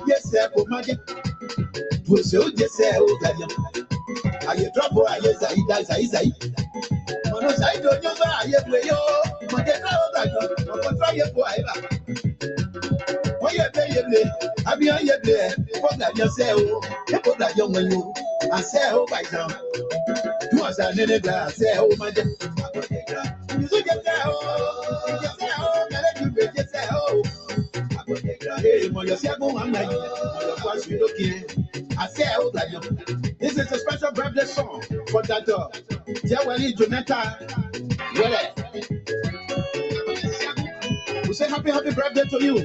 Yes, sir, for magic. Was so just say, oh, I drop or I yes, I die. Monos, I don't know where I am, where you're, but I try your boy. Why you pay? I be on your play. What that you say, oh, put that young one, you. I say, oh, by now. You was a little glass, say, oh, my dear. You should just say, oh, just say, oh, let you be just say, oh. Hey, my yourself, I'm like, you looking. I say, oh, this is a special birthday song for that dog. Jawali Jonathan. We say happy birthday to you.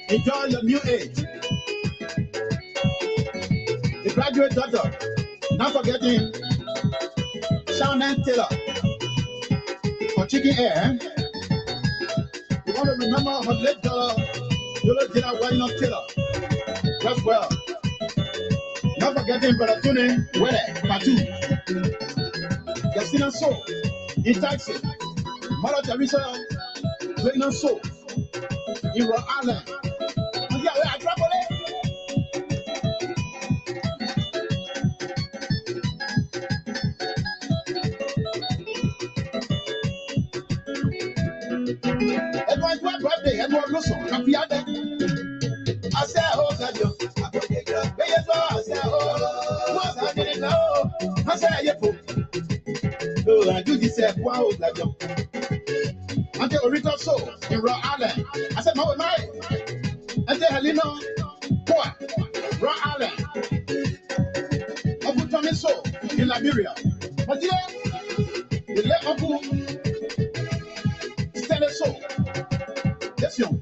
Enjoy your new age. The graduate daughter. Not forgetting Shannon Taylor for Chicken Air. You want to remember her late daughter, Yola Why Not Taylor. That's well. Not forgetting Brother Tony Patu. Justina So in Taxi. Mother Teresa Wayne So in Rhode Island. Yeah, I trouble it. Everyone's birthday, everyone listen. Happy birthday. I say, oh, God, you. I say, oh, I didn't know. I say, oh, I do this, wow, like you. And the original soul in Rhode Island. I said, my, and the Helena, boy, Rhode Island. I put Tommy soul in Liberia. But yeah, the left Uncle Stanley soul. Yes, young.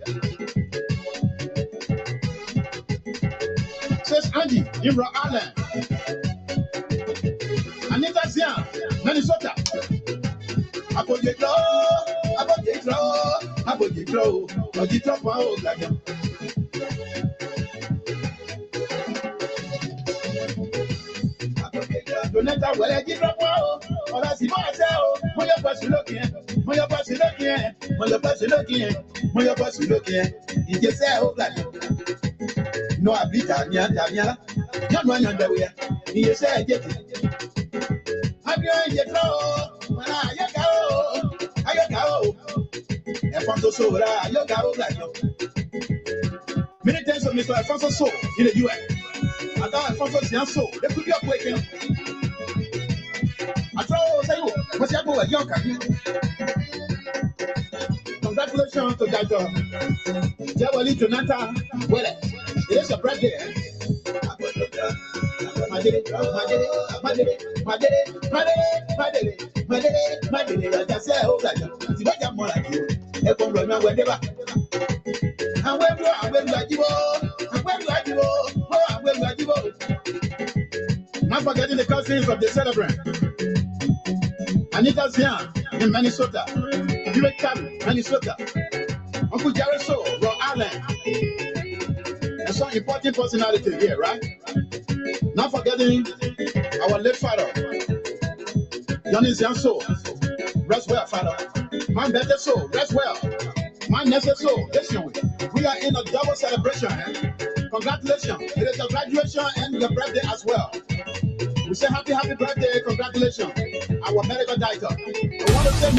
Says Andy in Rhode Island. Anita Zian, Minnesota. I put the glow, but you drop my old like them. Donata, well, I give up, or I see myself, when your bus looking, you just say, oh, like no, I beat Tanya, not one underwear. You say, get it. I'm going to go, when I go. Alfonso Soul, you go like you. Many times of Mr. Alfonso Soul in the US. I thought Alfonso's young soul, they could be awakened. I thought, say, what's your boy, young congratulations to that Jawali Jonathan. Well, it is your birthday. I just say, oh, like you. What you're more like you. I come from wherever. And when you are, not forgetting the cousins of the celebrant. Anita Zian in Minnesota. Buick Cabin, Minnesota. Uncle Jerry So, Rhode Island. And some important personality here, right? Not forgetting our late father, Johnny Zian So. Rest well, father. My better soul, rest well. My next soul, listen. We are in a double celebration. Congratulations. It is your graduation and your birthday as well. We say happy birthday, congratulations. Our medical director. I want to say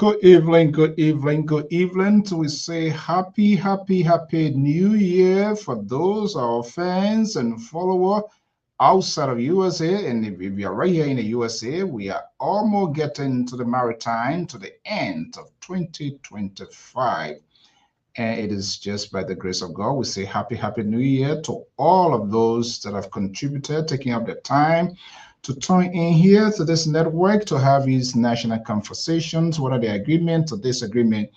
Good evening, good evening, good evening. We say happy New Year for those our fans and followers outside of USA. And if you are right here in the USA, we are almost getting to the maritime, to the end of 2025. And it is just by the grace of God, we say happy New Year to all of those that have contributed, taking up the time to tune in here to this network to have these national conversations, whether the agreement or disagreement.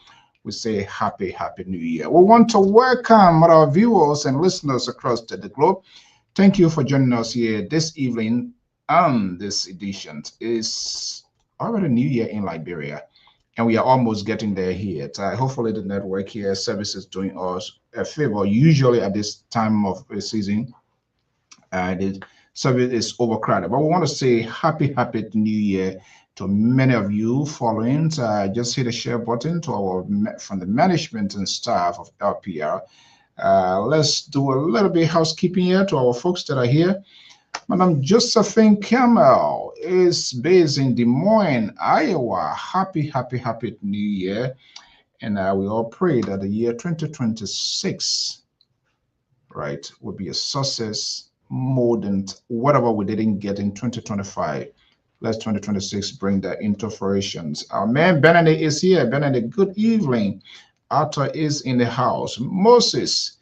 We say happy New Year. We want to welcome our viewers and listeners across the globe. Thank you for joining us here this evening on this edition. It's already New Year in Liberia, and we are almost getting there here. Hopefully, the network here services doing us a favor. Usually at this time of the season, the service is overcrowded. But we want to say happy New Year to many of you following. Just hit the share button to our from the management and staff of LPR. Let's do a little bit of housekeeping here to our folks that are here. Madam Josephine Campbell is based in Des Moines, Iowa. Happy New Year. And we all pray that the year 2026, right, will be a success more than whatever we didn't get in 2025. Let's 2026 bring that into fruition. Our man Benedict is here. Benedict, good evening. Arthur is in the house. Moses,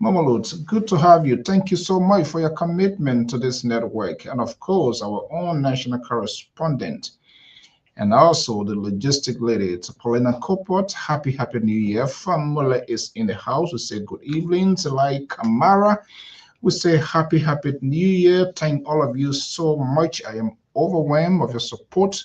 Mamalud, good to have you. Thank you so much for your commitment to this network. And of course, our own national correspondent and also the logistic lady, it's Paulina Copot. Happy New Year. Family is in the house. We say good evening. Like Kamara, we say happy New Year. Thank all of you so much. I am overwhelmed of your support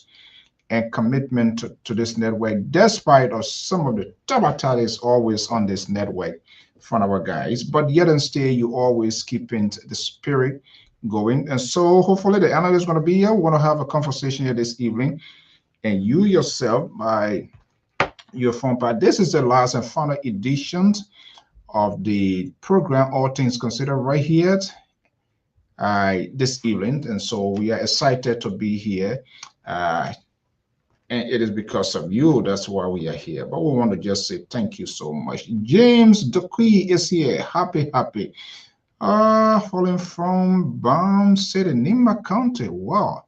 and commitment to this network, despite of some of the tabatales always on this network from our guys. But yet and still, you always keeping the spirit going. And so hopefully the analyst is going to be here. We want to have a conversation here this evening. And you yourself, by your phone pad, this is the last and final edition of the program, All Things Considered, right here this evening. And so we are excited to be here. And it is because of you. That's why we are here. But we want to just say thank you so much. James Duquy is here. Happy. Falling from Balm City, Nima County. Wow.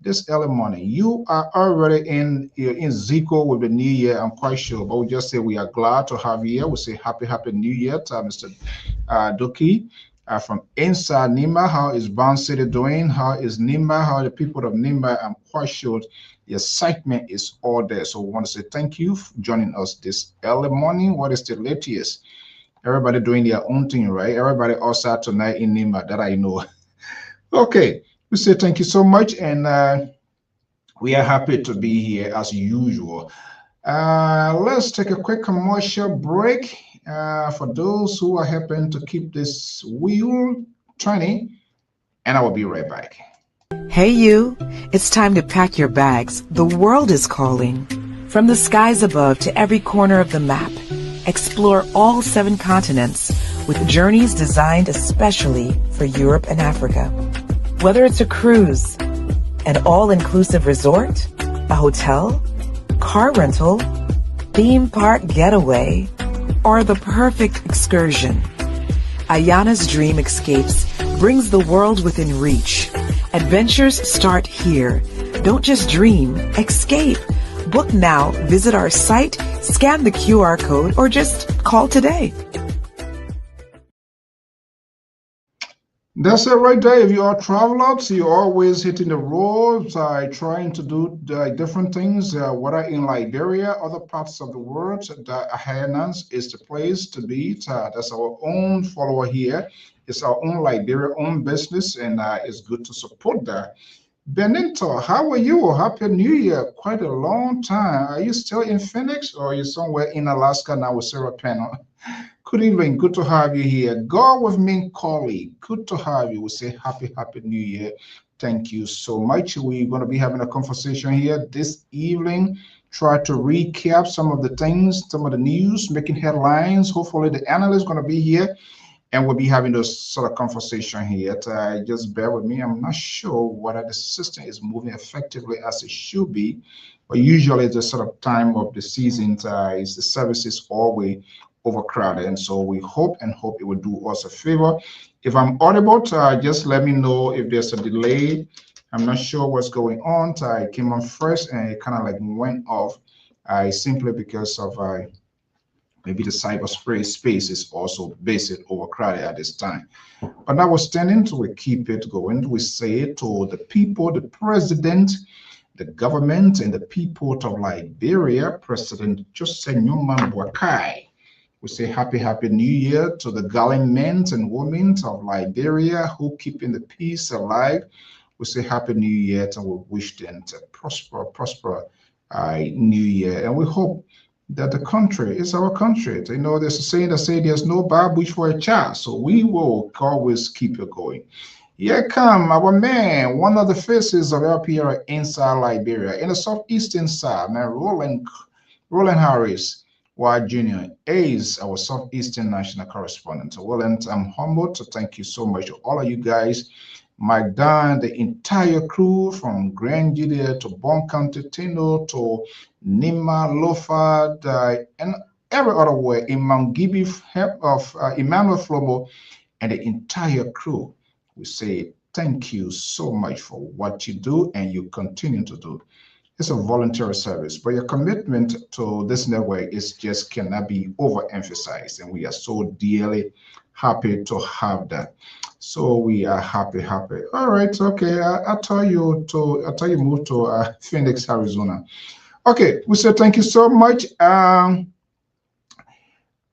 This early morning, you are already in Zico with the new year, I'm quite sure. But we just say we are glad to have you here. We say happy new year to Mr. Duki from inside Nima. How is Balm City doing? How is Nima? How are the people of Nima? I'm quite sure the excitement is all there. So we want to say thank you for joining us this early morning. What is the latest? Everybody doing their own thing, right? Everybody outside tonight in Nima that I know. Okay. We say thank you so much, and we are happy to be here as usual. Let's take a quick commercial break for those who are helping to keep this wheel turning, and I will be right back. Hey you, it's time to pack your bags. The world is calling. From the skies above to every corner of the map, explore all 7 continents with journeys designed especially for Europe and Africa. Whether it's a cruise, an all-inclusive resort, a hotel, car rental, theme park getaway, or the perfect excursion, Ayana's Dream Escapes brings the world within reach. Adventures start here. Don't just dream, escape. Book now, visit our site, scan the QR code, or just call today. That's it right there. If you are travelers, you're always hitting the roads, trying to do different things, whether in Liberia, other parts of the world, the Ahanas is the place to be. That's our own follower here. It's our own Liberia, own business, and it's good to support that. Benito, how are you? Happy New Year. Quite a long time. Are you still in Phoenix or are you somewhere in Alaska now with Sarah Penn? Good evening. Good to have you here. God with me, colleague. Good to have you. We say happy New Year. Thank you so much. We're going to be having a conversation here this evening. Try to recap some of the things, some of the news, making headlines. Hopefully the analyst is going to be here and we'll be having those sort of conversation here. Just bear with me. I'm not sure whether the system is moving effectively as it should be. But usually the sort of time of the season is the services always overcrowded, and so we hope it will do us a favor. If I'm audible, just let me know if there's a delay. I'm not sure what's going on. I came on first and it kind of like went off simply because of maybe the cyberspace is also basically overcrowded at this time. But notwithstanding, we keep it going. We say to the people, the president, the government, and the people of Liberia, President Joseph Newman Boakai. We say happy new year to the gallant men and women of Liberia who keeping the peace alive. We say happy new year and we wish them to prosper new year. And we hope that the country is our country. You know, there's a saying that says there's no bad wish for a child. So we will always keep it going. Here come our man, one of the faces of Lpr inside Liberia, in the southeastern side, man, Roland Harris. Jr. is our Southeastern National Correspondent. Roland, I'm humbled to thank you so much to all of you guys, Mike Dunn, the entire crew from Grand Judea to Bon County, Tino to Nima, Lofad, and every other way in Mount Gibby of Emmanuel Flomo and the entire crew. We say thank you so much for what you do and you continue to do. It's a voluntary service, but your commitment to this network is just cannot be overemphasized, and we are so dearly happy to have that. So we are happy. All right, okay. I'll tell you move to Phoenix, Arizona. Okay, we say thank you so much.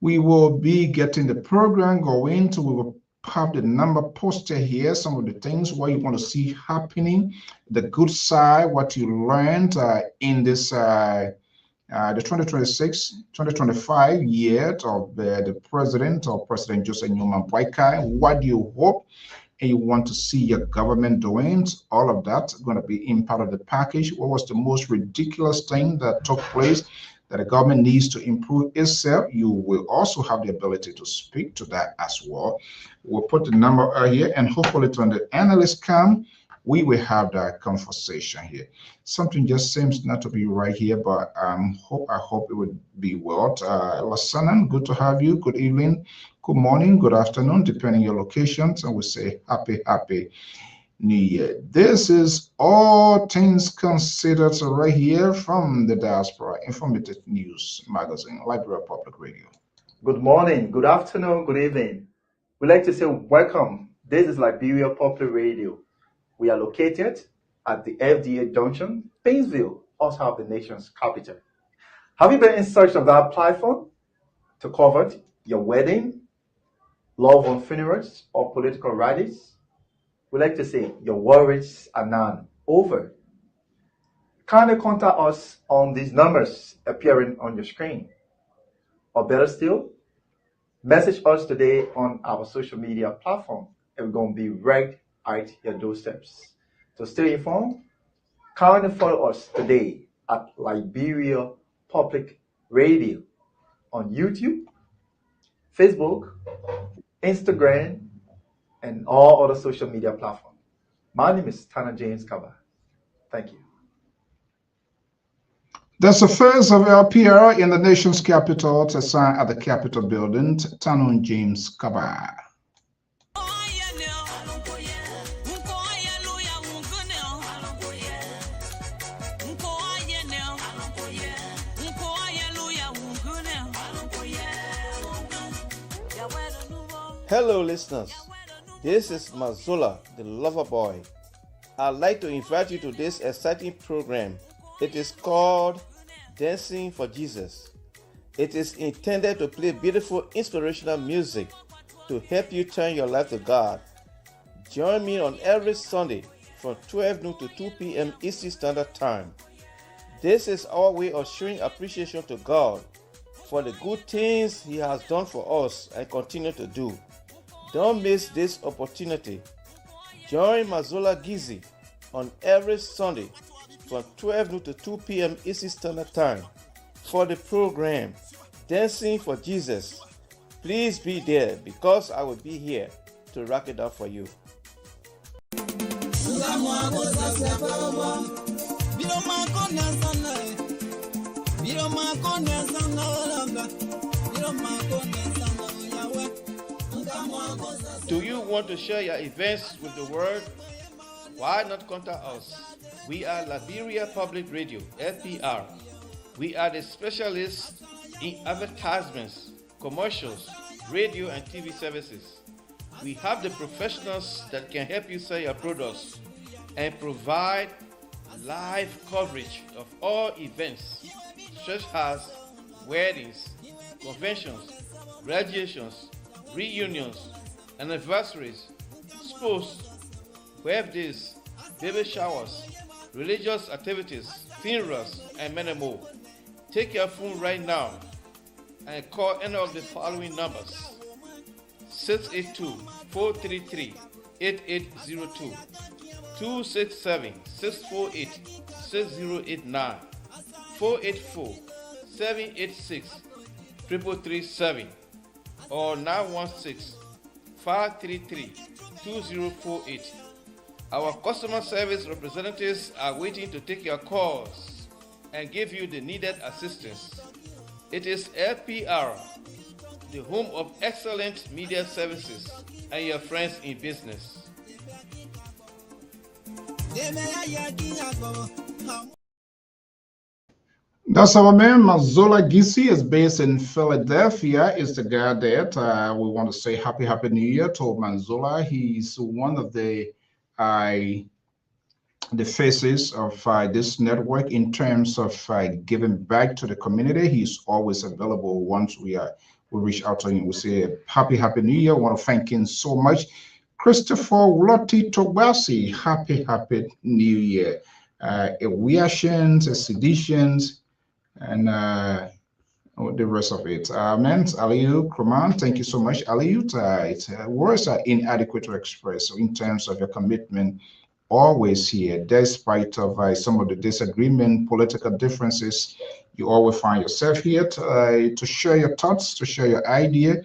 We will be getting the program going. We will have the number posted here, some of the things what you want to see happening, the good side, what you learned in this the 2026-2025 year of the President Joseph Newman Boakai. What do you hope and you want to see your government doing? All of that's going to be in part of the package. What was the most ridiculous thing that took place that the government needs to improve itself? You will also have the ability to speak to that as well. We'll put the number here, and hopefully when the analysts come, we will have that conversation here. Something just seems not to be right here, but I hope it would be well. Lasanan, good to have you. Good evening, good morning, good afternoon, depending on your locations. And we say happy New Year. This is All Things Considered right here from the Diaspora Informative News Magazine, Liberia Public Radio. Good morning, good afternoon, good evening. We'd like to say welcome. This is Liberia Public Radio. We are located at the FDA Junction, Painesville, also of the nation's capital. Have you been in search of that platform to cover your wedding, loved one funerals, or political rallies? We'd like to say your worries are now over. Kindly contact us on these numbers appearing on your screen. Or better still, message us today on our social media platform, and we're going to be right at your doorsteps. To stay informed, kindly follow us today at Liberia Public Radio on YouTube, Facebook, Instagram, and all other social media platforms. My name is Tanner James Kaba. Thank you. That's the first of Lpr in the nation's capital to sign at the Capitol building, Tanner James Kaba. Hello listeners, this is Mazola, the lover boy. I'd like to invite you to this exciting program. It is called Dancing for Jesus. It is intended to play beautiful inspirational music to help you turn your life to God. Join me on every Sunday from 12 noon to 2 p.m. Eastern Standard Time. This is our way of showing appreciation to God for the good things He has done for us and continue to do. Don't miss this opportunity. Join Mazola Gizi on every Sunday from 12 noon to 2 p.m. Eastern Standard Time for the program Dancing for Jesus. Please be there because I will be here to rock it up for you. Do you want to share your events with the world? Why not contact us? We are Liberia Public Radio, LPR. We are the specialists in advertisements, commercials, radio and TV services. We have the professionals that can help you sell your products and provide live coverage of all events such as weddings, conventions, graduations, reunions, anniversaries, sports, birthdays, baby showers, religious activities, funerals, and many more. Take your phone right now and call any of the following numbers: 682-433-8802, 267-648-6089, 484-786-3337, or 916-533-2048. Our customer service representatives are waiting to take your calls and give you the needed assistance. It is LPR, the home of excellent media services, and your friends in business. That's our man, Mazola Gisi, is based in Philadelphia. Is the guy that we want to say happy New Year to Manzola. He's one of the faces of this network in terms of giving back to the community. He's always available. Once we reach out to him, we say happy New Year. I want to thank him so much. Christopher Lotti Tobasi, happy New Year. Ewiations, seditions, and the rest of it. Man, Aliyu Kroman, thank you so much, Aliyu. Words are inadequate to express. So in terms of your commitment, always here, despite of some of the disagreement, political differences, you always find yourself here to share your thoughts, to share your idea.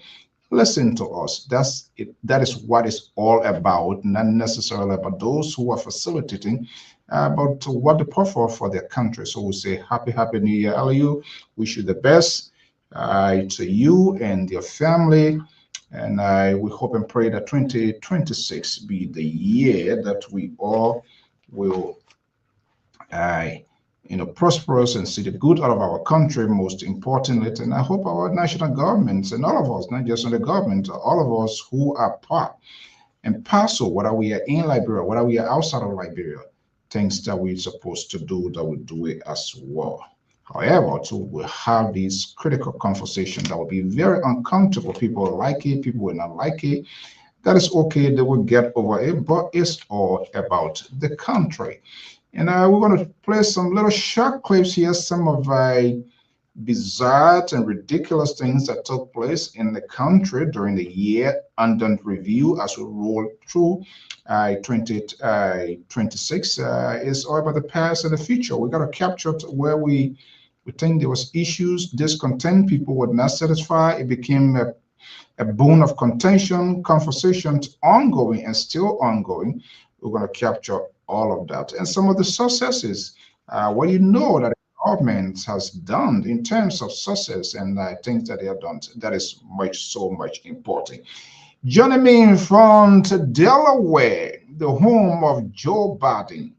Listen to us. That's it. That is what it's all about, not necessarily about those who are facilitating, but what they prefer for their country. So we say happy New Year, Aliyu. Wish you the best to you and your family. And we hope and pray that 2026 be the year that we all will, prosperous and see the good out of our country, most importantly. And I hope our national governments and all of us, not just the government, all of us who are part and parcel, whether we are in Liberia, whether we are outside of Liberia, things that we're supposed to do, that we do it as well. However, we'll have these critical conversations that will be very uncomfortable. People will like it, people will not like it. That is okay, they will get over it, but it's all about the country. And we're going to play some little short clips here, some of bizarre and ridiculous things that took place in the country during the year under review as we roll through 2026. It's all about the past and the future. We got to capture where we think there was issues, discontent, people were not satisfied. It became a bone of contention, conversations ongoing and still ongoing. We're going to capture all of that and some of the successes. What you know that the government has done in terms of success and things that they have done, that is so much important. Joining me from Delaware, the home of Joe Biden,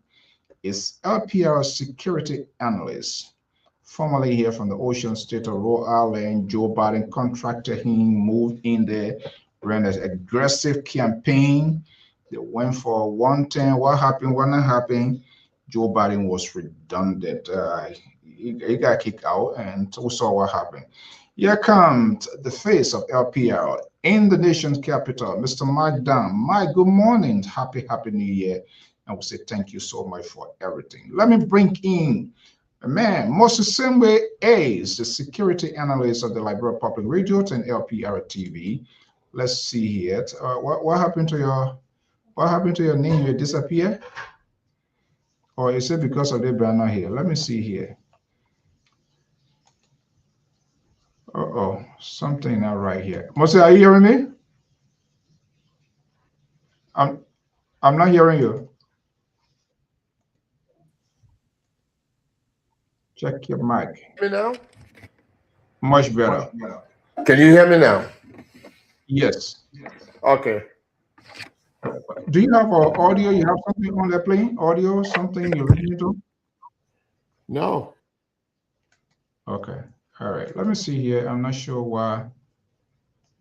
is LPR security analyst, formerly here from the Ocean State of Rhode Island. Joe Biden contracted him, moved in there, ran an aggressive campaign. They went for 110. What happened? What not happened? Joe Biden was redundant. He got kicked out, and we saw what happened. Here comes the face of LPR in the nation's capital, Mr. Mike Dunn. Mike, good morning. Happy New Year. And we say thank you so much for everything. Let me bring in a man, Mosisembwe Ace, the security analyst of the Liberia Public Radio and Lpr-Tv. Let's see here. What happened to your name? You disappear? Or is it because of the banner here? Let me see here. Something not right here. Mosi, are you hearing me? I'm not hearing you. Check your mic. Me now? Much better. Can you hear me now? Yes. Okay. Do you have audio? You have something on there playing? Audio, something you're listening to? No. Okay. All right. Let me see here. I'm not sure why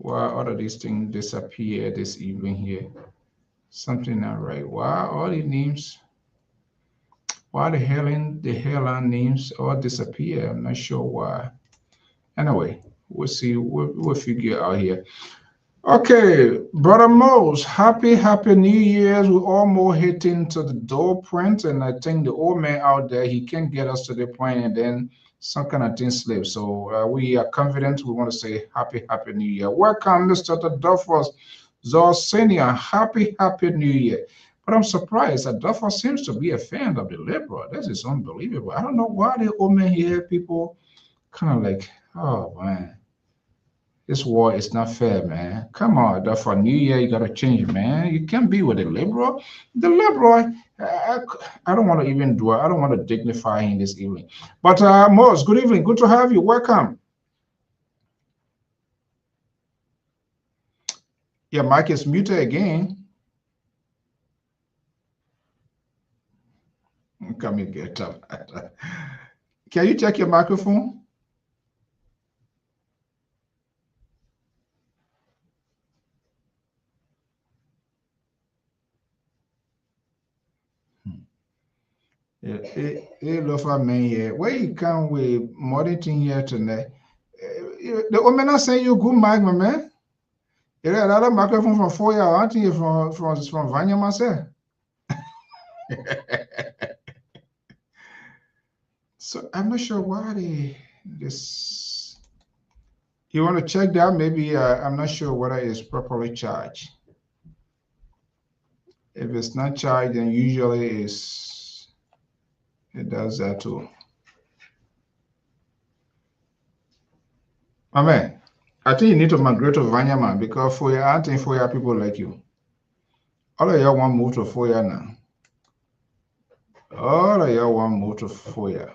all of these things disappear this evening here. Something not right. Why all the names? Why the hell names all disappear? I'm not sure why. Anyway, we'll see. We'll figure out here. Okay, Brother Mose, happy New Year's. We're almost hitting to the door point, and I think the old man out there, he can get us to the point, and then some kind of thing slip. So we are confident. We want to say happy New Year. Welcome, Mr. Adolphus Zor Senior. Happy New Year. But I'm surprised Adolphus seems to be a fan of the liberal. This is unbelievable. I don't know why the old man here, people kind of like, oh man. This war is not fair, man. Come on, for New Year, you gotta change, man. You can't be with the liberal. The liberal, I don't want to even do it. I don't want to dignify him this evening. But Mose, good evening. Good to have you. Welcome. Your mic is muted again. Come here, get up. Can you check your microphone? Hey, Lofa man here. Where you come with modern thing here tonight? The woman not saying you good mic, my man. You got another microphone from 4 years. I think it's from Vanya myself. So I'm not sure why this. You want to check that? Maybe I'm not sure whether it's properly charged. If it's not charged, then usually it does that too. My man, I think you need to migrate to Vanya, man, because I think for people like you. All of y'all want to move to Foya now. All of y'all want to move to Foya.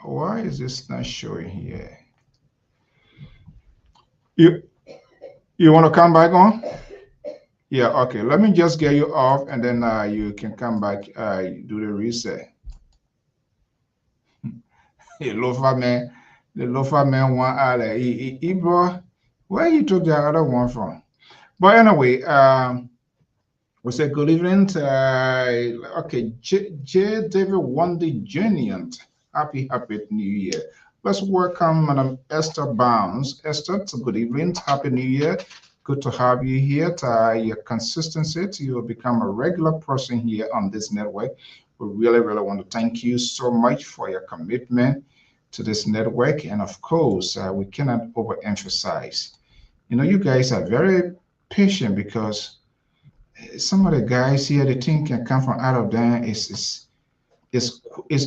Why is this not showing here? You want to come back on? Yeah, okay. Let me just get you off, and then you can come back. Do the reset. The loafer man want Ibro. Where you took the other one from? But anyway, we say good evening. Okay, J. David Wandy Jr. Happy New Year. Let's welcome Madam Esther Bounds. Esther, good evening. Happy New Year. Good to have you here. Your consistency, you will become a regular person here on this network. We really want to thank you so much for your commitment to this network. And of course, we cannot overemphasize. You know, you guys are very patient because some of the guys here, the thing can come from out of there. It's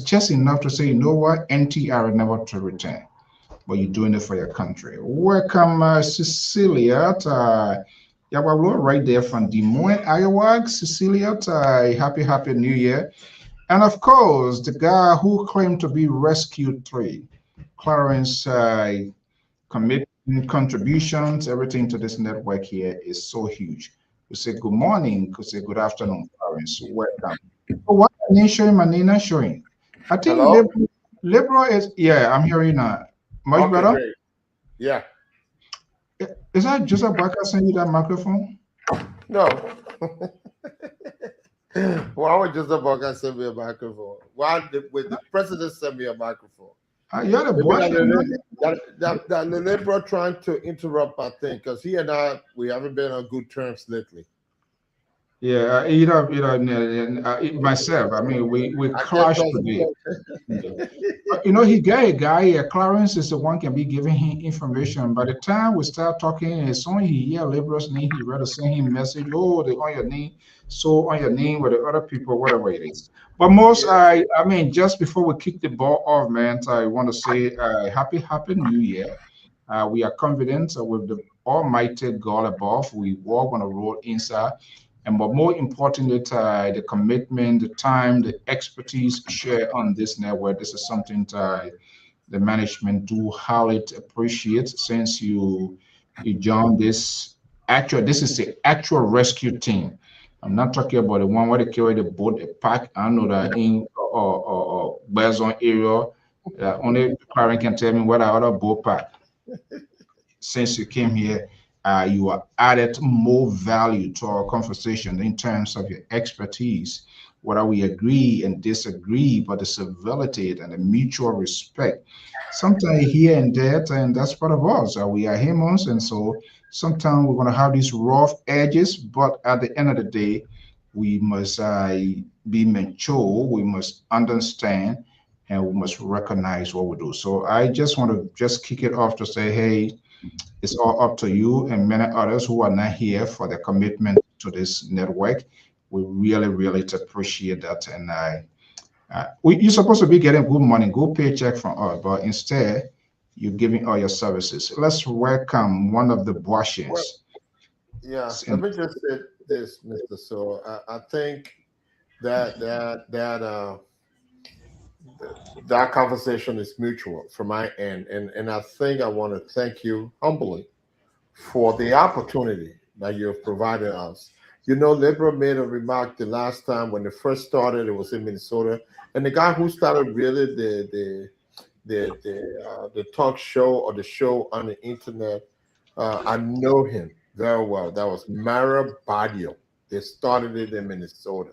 just enough to say, you know what, NTR never to return. But you're doing it for your country. Welcome, Cecilia. Right there from Des Moines, Iowa. Cecilia, happy New Year. And of course, the guy who claimed to be Rescue 3, Clarence, commitment, contributions, everything to this network here is so huge. We say good morning, we say good afternoon, Clarence. Welcome. So what are you showing, Manina showing? I think liberal is, yeah, I'm hearing now. Much better? Great. Yeah. Is that Joseph Barker sending you that microphone? No. Why would Joseph Barker send me a microphone? Why would the president send me a microphone? You're the boy. That the liberal trying to interrupt my thing because he and I, we haven't been on good terms lately. Yeah, myself. I mean, we clashed today. You know, he got a guy. Clarence is the one can be giving him information. By the time we start talking, as soon as he hear liberals name, he rather send him message. Oh, they on your name, so on your name with the other people, whatever it is. But most, I mean, just before we kick the ball off, man, I want to say happy New Year. We are confident with the Almighty God above. We walk on a road inside. and but more importantly, the commitment, the time, the expertise shared on this network. This is something the management do highly appreciate, since you joined this actual. This is the actual rescue team. I'm not talking about the one where they carry the boat, a pack. I know that in or Bear Zone area, only Karen can tell me what other boat pack. Since you came here, you are added more value to our conversation in terms of your expertise. Whether we agree and disagree, but the civility and the mutual respect. Sometimes here and there, and that's part of us. We are humans, and so sometimes we're going to have these rough edges, but at the end of the day, we must be mature, we must understand, and we must recognize what we do. So I just want to just kick it off to say, hey, it's all up to you and many others who are not here for their commitment to this network. We really, really appreciate that. And you're supposed to be getting good money, good paycheck from us, but instead, you're giving all your services. Let's welcome one of the Boishans. Yeah, let me just say this, Mr. So I think that conversation is mutual from my end, and I think I want to thank you humbly for the opportunity that you have provided us. You know, Libra made a remark the last time when it first started. It was in Minnesota, and the guy who started really the talk show or the show on the internet, I know him very well. That was Mara Badio. They started it in Minnesota.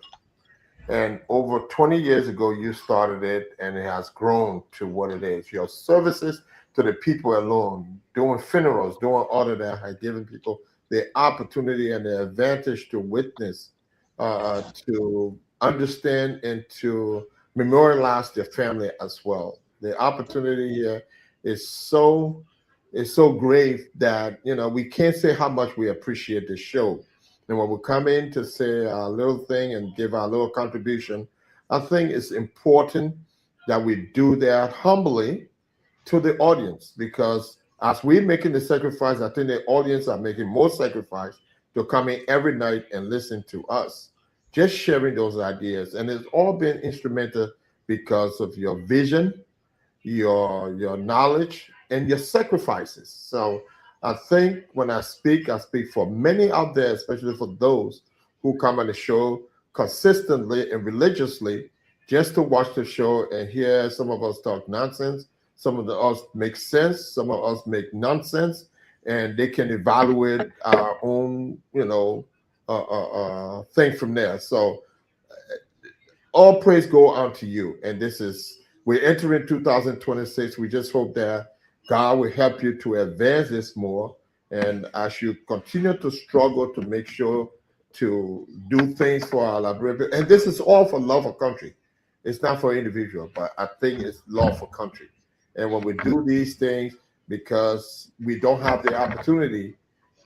And over 20 years ago, you started it, and it has grown to what it is. Your services to the people alone, doing funerals, doing all of that, has given people the opportunity and the advantage to witness, to understand, and to memorialize their family as well. The opportunity here is so great that we can't say how much we appreciate the show. And when we come in to say a little thing and give our little contribution, I think it's important that we do that humbly to the audience, because as we're making the sacrifice, I think the audience are making more sacrifice to come in every night and listen to us, just sharing those ideas. And it's all been instrumental because of your vision, your knowledge, and your sacrifices. So I think when I speak for many out there, especially for those who come on the show consistently and religiously just to watch the show and hear some of us talk nonsense. Some of us make sense, some of us make nonsense, and they can evaluate our own, thing from there. So all praise go on to you. And we're entering 2026. We just hope that God will help you to advance this more. And as you continue to struggle to make sure to do things for our library, and this is all for love of country. It's not for individual, but I think it's love for country. And when we do these things, because we don't have the opportunity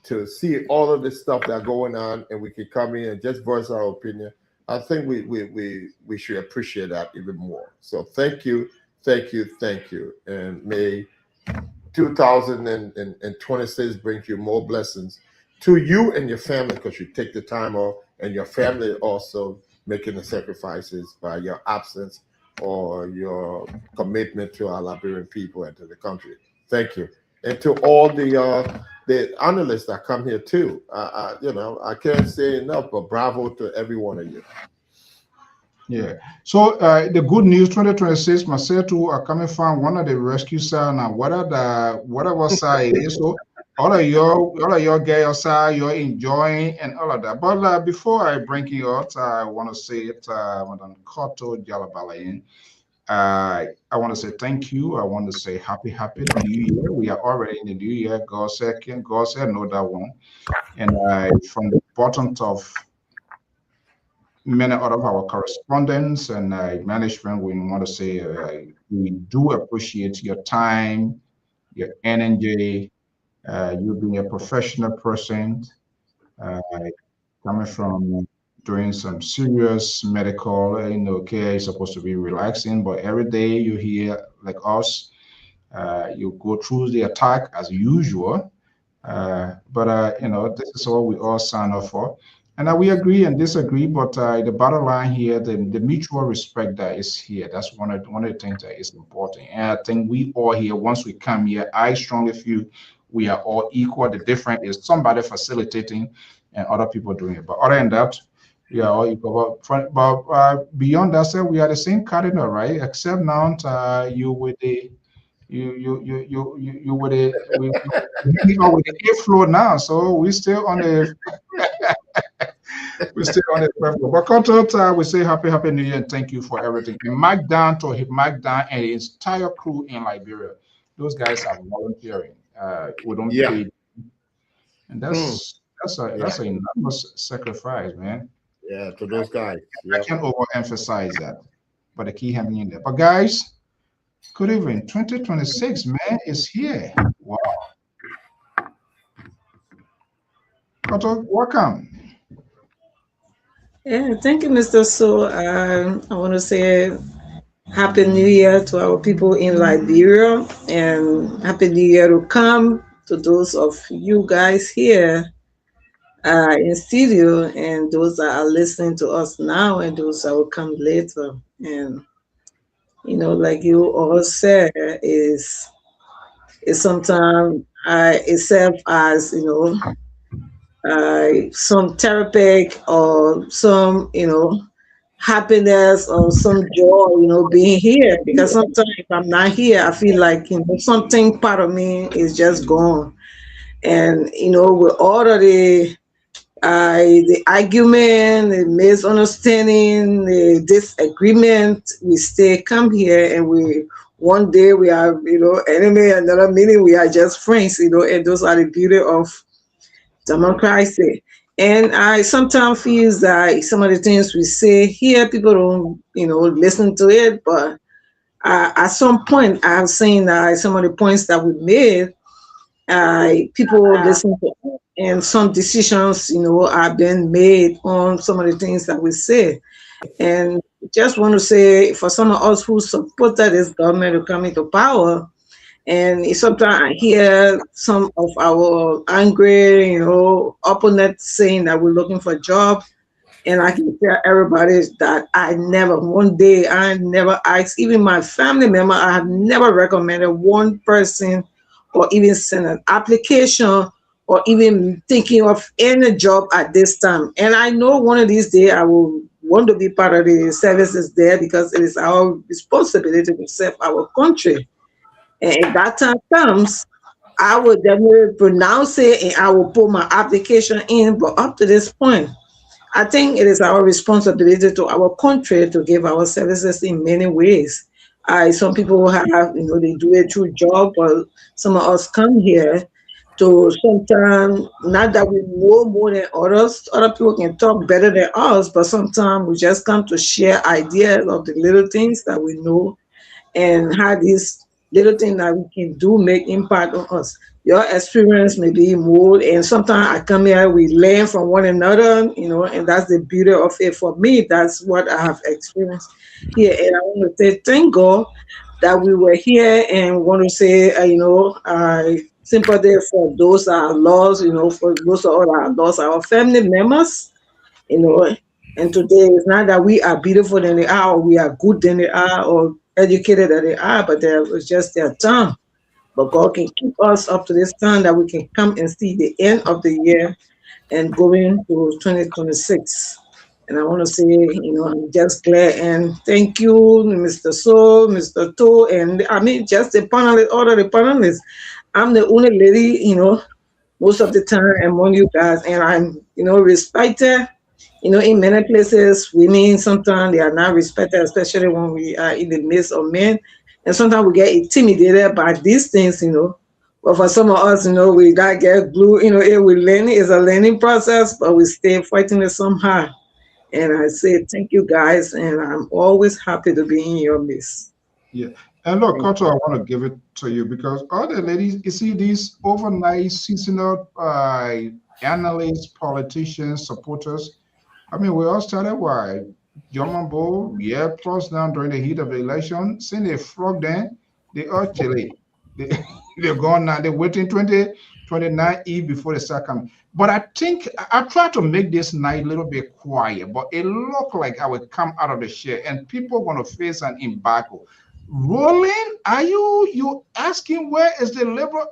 to see all of this stuff that's going on, and we can come in and just voice our opinion, I think we should appreciate that even more. So thank you, and may 2026 brings you more blessings to you and your family, because you take the time off, and your family also making the sacrifices by your absence or your commitment to our Liberian people and to the country. Thank you. And to all the analysts that come here too. I can't say enough, but bravo to every one of you. Yeah. So the good news, 2026, myself too are coming from one of the rescue side now. Whatever side it is. So all of your guys side, you're enjoying and all of that. But before I bring you out, I want to say it, Madam Koto Jalabalayan. I want to say thank you. I want to say happy New Year. We are already in the New Year. God said know that one. And from the bottom of many of our correspondents and management, we want to say we do appreciate your time, your energy, you being a professional person, coming from doing some serious medical, care is supposed to be relaxing, but every day you hear like us, you go through the attack as usual. But this is what we all sign up for. And we agree and disagree, but the bottom line here, the mutual respect that is here, that's one of the things that is important. And I think we all here, once we come here, I strongly feel we are all equal. The difference is somebody facilitating and other people doing it. But other than that, we are all equal. But beyond that, sir, we are the same cardinal, right? Except now you with the you with the we are with the A floor now, so we still on the we still on the platform. But Koto, we say happy New Year and thank you for everything. And Mike Down and his entire crew in Liberia. Those guys are volunteering. We don't pay, and that's an enormous sacrifice, man. Yeah, to those guys. I can't overemphasize that. But the key hanging in there. But guys, good evening. 2026, man, is here. Wow. Koto, welcome. Yeah, thank you, Mr. So. I want to say Happy New Year to our people in Liberia and Happy New Year to come to those of you guys here in studio and those that are listening to us now and those that will come later. And, like you all said, is sometimes it serves as, some therapeutic or some, happiness or some joy, being here. Because sometimes if I'm not here, I feel like, something part of me is just gone. And, with all of the argument, the misunderstanding, the disagreement, we still come here and one day we are, enemy, another minute we are just friends, and those are the beauty of democracy. And I sometimes feel that some of the things we say here, people don't, listen to it. But at some point, I've seen that some of the points that we made, people listen to it, and some decisions, are being made on some of the things that we say. And just want to say, for some of us who supported this government to come into power, and sometimes I hear some of our angry, opponents saying that we're looking for a job. And I can tell everybody that I never asked, even my family member, I have never recommended one person or even sent an application or even thinking of any job at this time. And I know one of these days I will want to be part of the services there because it is our responsibility to serve our country. And if that time comes, I will definitely pronounce it and I will put my application in. But up to this point, I think it is our responsibility to our country to give our services in many ways. Some people have, they do it through job, but some of us come here to sometimes, not that we know more than others, other people can talk better than us, but sometimes we just come to share ideas of the little things that we know and how these little things that we can do make impact on us. Your experience may be more, and sometimes I come here, we learn from one another, and that's the beauty of it. For me, that's what I have experienced here. And I want to say thank God that we were here, and want to say, I sympathy for those that are lost, for those that are lost, our family members, and today it's not that we are beautiful than they are, or we are good than they are, or educated than they are, but it's just their time. But God can keep us up to this time that we can come and see the end of the year and going to 2026. And I want to say, I'm just glad and thank you, Mr. So, Mr. To, and I mean, just the panelists, all of the panelists. I'm the only lady, most of the time among you guys, and I'm, respected. In many places, women sometimes they are not respected, especially when we are in the midst of men. And sometimes we get intimidated by these things, But for some of us, we gotta get glued, we learn, it's a learning process, but we stay fighting it somehow. And I say thank you guys, and I'm always happy to be in your midst. Yeah. And look, Koto, I want to give it to you because all the ladies, you see these overnight seasonal analysts, politicians, supporters. I mean, we all started why German Bull, plus now during the heat of the election, seeing they frog then, they all chilly. They're gone now. They're waiting 29 Eve before they start coming. But I think I try to make this night a little bit quiet, but it looked like I would come out of the share and people are going to face an embargo. Roland, are you asking where is the liberal?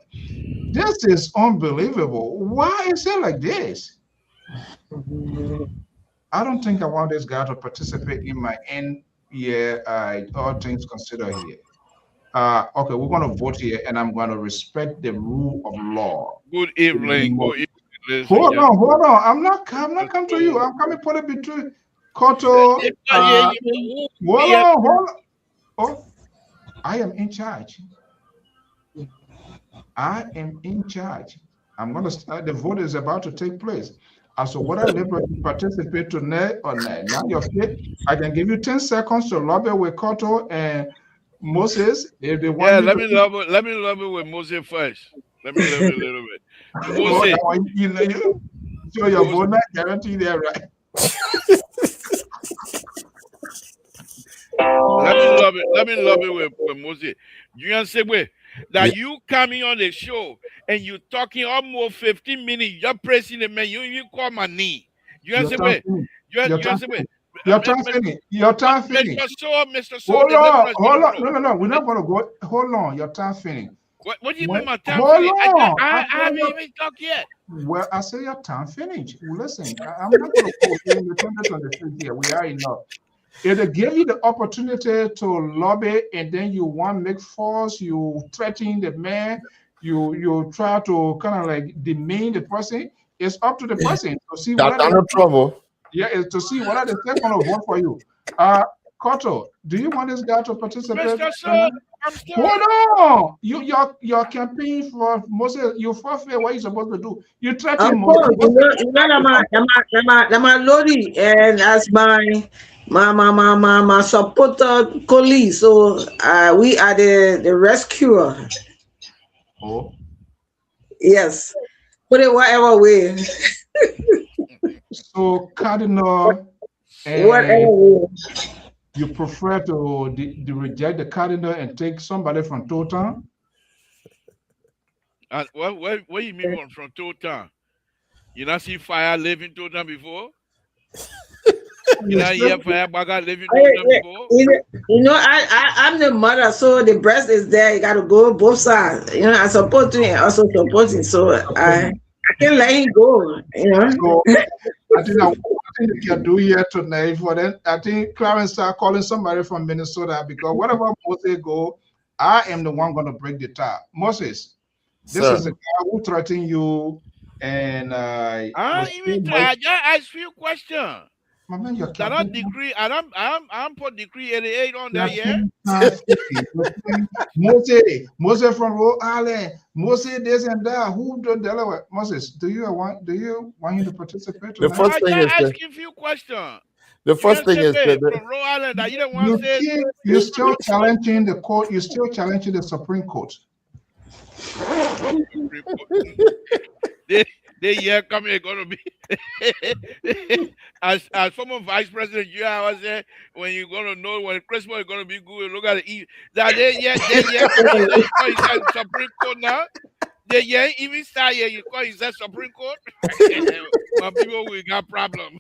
This is unbelievable. Why is it like this? I don't think I want this guy to participate in my end year, all things considered here. Okay, we're going to vote here, and I'm going to respect the rule of law. Good evening. Hold on. I'm not coming to you. I'm coming for the between Koto. Hold on. Oh, I am in charge. I'm going to start. The vote is about to take place. So whether Liberal participate tonight or not. Now you're fit. I can give you 10 seconds to lobby with Koto and Moses. If they want let me lobby with Moses first. Let me lobby a little bit. Moses. So your vote not guaranteed there, right? Let me lobby with Moses. You understand that you coming on the show and you talking almost 15 minutes, you're pressing the man, you call my knee. You understand Your time finished. Mr. Hold on. No. We're not going to go. Hold on. Your time finished. What do you mean my time finished? I haven't even talked yet. Well, I say your time finished. Listen, I'm not going to go in the 2023 here. We are enough. If they give you the opportunity to lobby and then you want to make false, you threaten the man, you try to kind of like demean the person, it's up to the person to see what no trouble. Yeah, it's to see what are the they're going to vote for you. Koto, do you want this guy to participate? Mr. Sir, I'm still... Hold on. Your campaign for Moses, you forfeit what you're supposed to do. You threaten Moses. My lorry and as my supporter colleague. So we are the rescuer. Oh. Yes. Put it whatever way. So Cardinal, whatever way. You prefer to reject the Cardinal and take somebody from Totan? What do you mean from Totan? You not see fire living Totan before? You not hear fire baga living Totan before? I'm the mother, so the breast is there. You got to go both sides. I support him and also supporting. So I can't let him go. So, I think we can do here tonight for them. I think Clarence start calling somebody from Minnesota because whatever Moses go, I am the one going to break the tie. Moses, this is a guy who threatened you, and I even try. I just ask you a question. My man, I don't decree. I'm put decree 88 on that yet. Moses from Rhode Island. Moses this and that. Who do Delaware? Moses, do you want him to participate? The first thing is asking a few questions. The first thing is from Rhode Island that you don't want to say. You're still challenging the court. You're still challenging the Supreme Court. They coming gonna be as former vice president. I was there when you're gonna know when Christmas is gonna be good. Look at it. That Supreme Court now. They even start here. You call it Supreme Court. My people we got problem.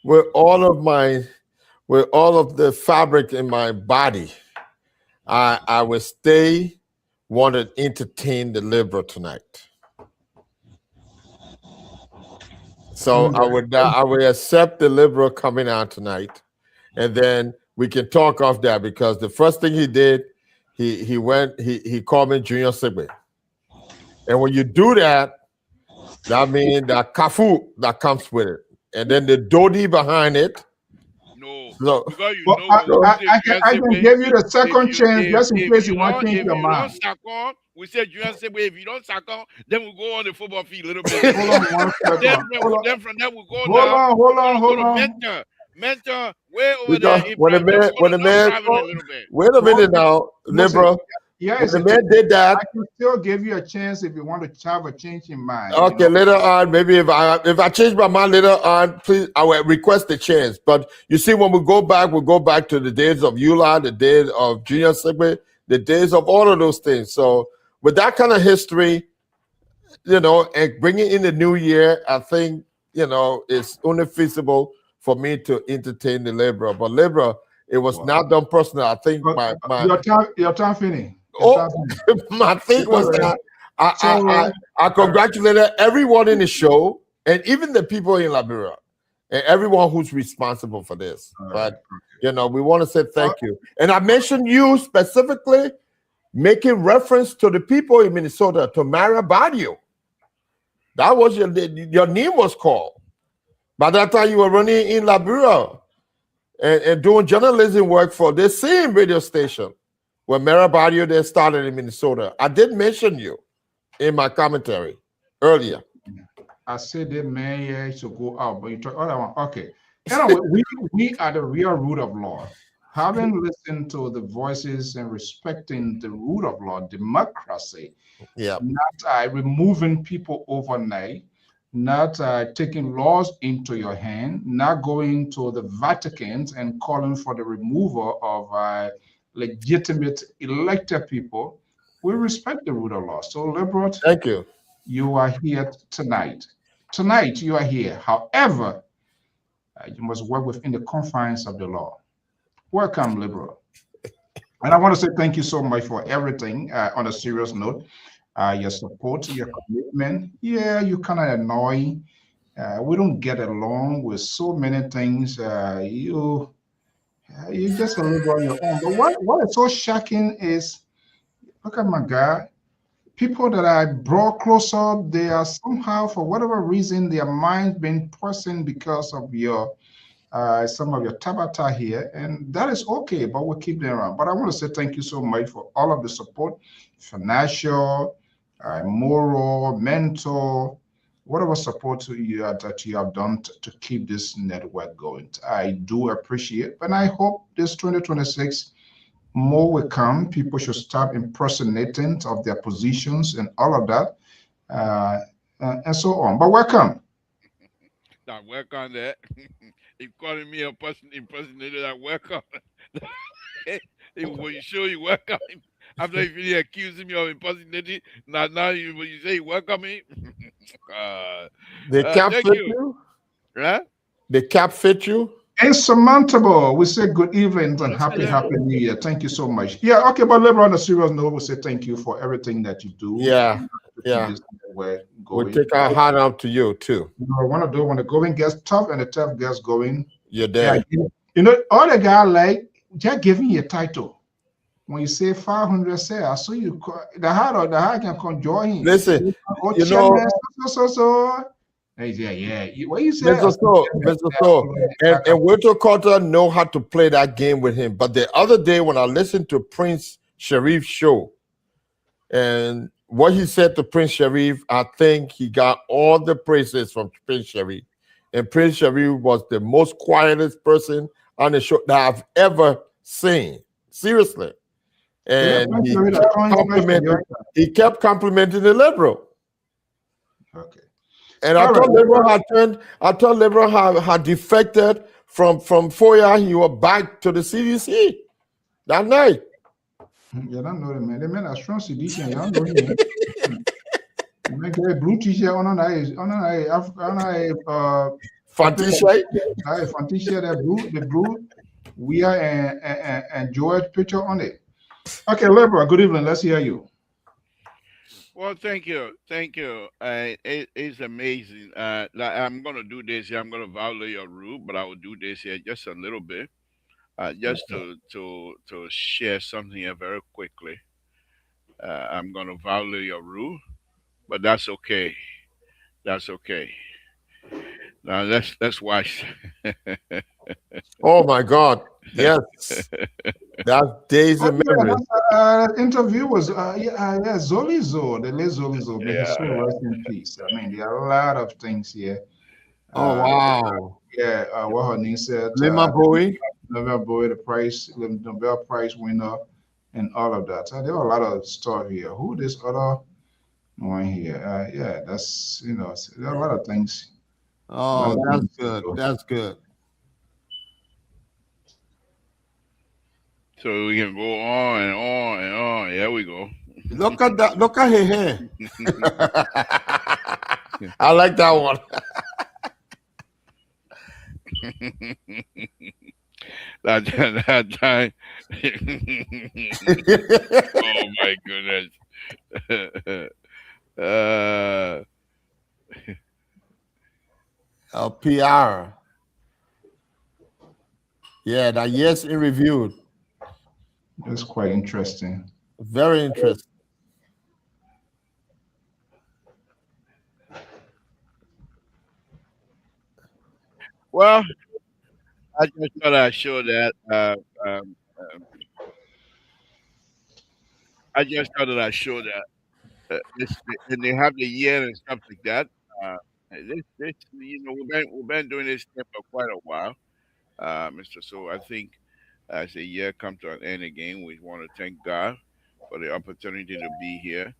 With all of the fabric in my body, I will want to entertain the Liberal tonight. So I would accept the Liberal coming out tonight, and then we can talk off that because the first thing he did, he called me Junior Sigbe. And when you do that, that means that kafu that comes with it. And then the Dodi behind it. No, I can give you the second chance just in case you want to change your mind. We said if you don't suck on, then we'll go on the football field a little bit. Then from there we'll go down. Hold on. Mentor, way over there. Wait a minute now, Liberal. Yeah, When it's the a man did that, I can still give you a chance if you want to have a change in mind. okay, later on, maybe if I change my mind later on, please, I will request a chance. But you see, when we go back, we'll go back to the days of EULA, the days of Junior Sigma, the days of all of those things. So with that kind of history, and bringing in the new year, I think, it's only feasible for me to entertain the Libra. But Libra, it was not done personal. I think my your time finished. my thing was that I congratulated everyone in the show and even the people in Liberia and everyone who's responsible for this. But we want to say thank you. And I mentioned you specifically making reference to the people in Minnesota, to Mara Badio. That was your name was called. By that time you were running in Liberia and doing journalism work for this same radio station where Mara Badio then started in Minnesota. I did mention you in my commentary earlier. I said that man, yeah, should go out, but you talk other one. Okay. Anyway, we are the real root of law. Having listened to the voices and respecting the root of law, democracy, not removing people overnight, not taking laws into your hand, not going to the Vatican and calling for the removal of legitimate elected people. We respect the root of law. So, Liberal, thank you. You are here tonight. Tonight, you are here. However, you must work within the confines of the law. Welcome, Liberal. And I want to say thank you so much for everything. On a serious note, your support, your commitment. Yeah, you kind of annoy. We don't get along with so many things. You just a little on your own. But what is so shocking is, look at my guy. People that I brought closer, they are somehow, for whatever reason, their mind been poisoned because of your some of your tabata here, and that is okay, but we'll keep them around. But I want to say thank you so much for all of the support, financial, moral, mental, whatever support that you have done to keep this network going. I do appreciate, and I hope this 2026 more will come. People should stop impersonating of their positions and all of that, and so on. But welcome. Now work on that. If calling me a person impersonator, that welcome. When you show you welcome, after you really accusing me of impersonating, now when you say welcome me, the cap fit you? Huh? The cap fit you? Insurmountable. We say good evening and happy new year. Thank you so much. Yeah, okay, but later on a serious note, we say thank you for everything that you do. Yeah. We'll take our hat out to you too. When the going gets tough and the tough gets going, you're there. Yeah, all the guy like just giving you a title. When you say 500, say I saw you the heart can come join. Listen, Yeah. What you say? Mr. So, and Winter Carter know how to play that game with him. But the other day when I listened to Prince Sharif's show, and what he said to Prince Sharif, I think he got all the praises from Prince Sharif. And Prince Sharif was the most quietest person on the show that I've ever seen. Seriously. And he kept complimenting the Liberal. Okay. And I thought Liberal had defected from FOIA. He was back to the CDC that night. You don't know them, man. They made a strong sedition. You don't know him. Make a blue t-shirt on Fanti shirt. Fanti shirt, the blue. We are and George picture on it. Okay, Liberal, good evening. Let's hear you. Well, thank you. It's amazing. I'm going to do this here. I'm going to violate your rule, but I will do this here just a little bit, just to share something here very quickly. I'm going to violate your rule, but that's okay. That's okay. Now let's watch. Oh my God! Yes, that days of memory. Interview was Zolizo, the late Zolizo. May his soul rest in peace. I mean, there are a lot of things here. Oh wow! What her name said. Lima Bowie, Nobel Bowie, the Nobel Prize winner, and all of that. There are a lot of stuff here. Who this other one here? Yeah, that's there are a lot of things. Oh, that's good. That's good. So we can go on and on and on. Here we go. Look at that. Look at her hair. I like that one. that time. Oh my goodness. PR. Yeah, that yes in review. That's quite interesting. Very interesting. Well, I just thought I'd show that. I just thought that I'd show that. And they have the year and stuff like that. We've been doing this thing for quite a while, Mr. So I think as the year comes to an end again, we want to thank God for the opportunity to be here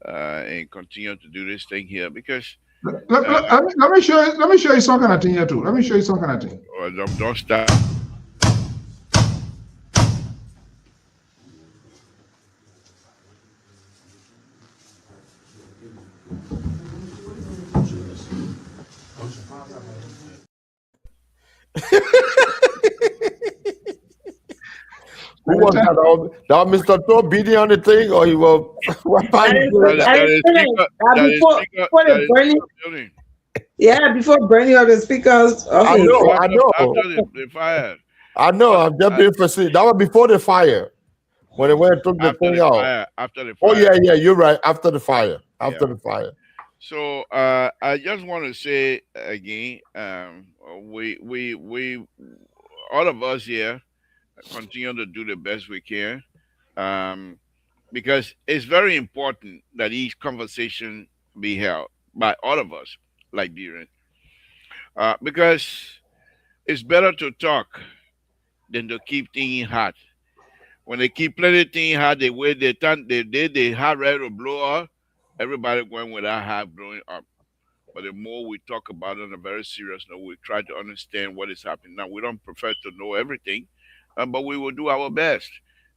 and continue to do this thing here because. Let me show you some kind of thing here too. Let me show you some kind of thing. Don't stop. Who was that? That was Mr. Toe beating on the thing, or he was before burning up the speakers. I know. After the fire. I know. I'm just being facetious. That was before the fire. When they went and took the thing out. After the fire. Oh yeah, you're right. After the fire. After the fire. So I just want to say again, we all of us here continue to do the best we can, because it's very important that each conversation be held by all of us, Liberians, because it's better to talk than to keep things hot. When they keep plenty things hot, they wait, they hot ready to blow up. Everybody going without hot blowing up. But the more we talk about it on a very serious note, we try to understand what is happening. Now, we don't prefer to know everything, but we will do our best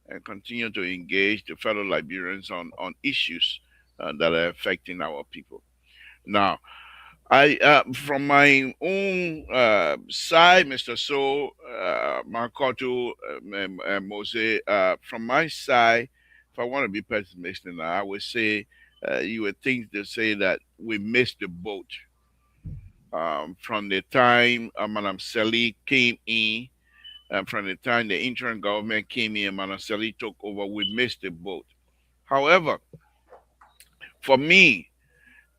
and continue to engage the fellow Liberians on issues that are affecting our people. Now, from my own side, Mr. So, Marcoto, Mose, from my side, if I want to be pessimistic now, I would say you would think to say that we missed the boat from the time Madam Sally came in, from the time the interim government came in and Madam Sally took over, we missed the boat. However, for me,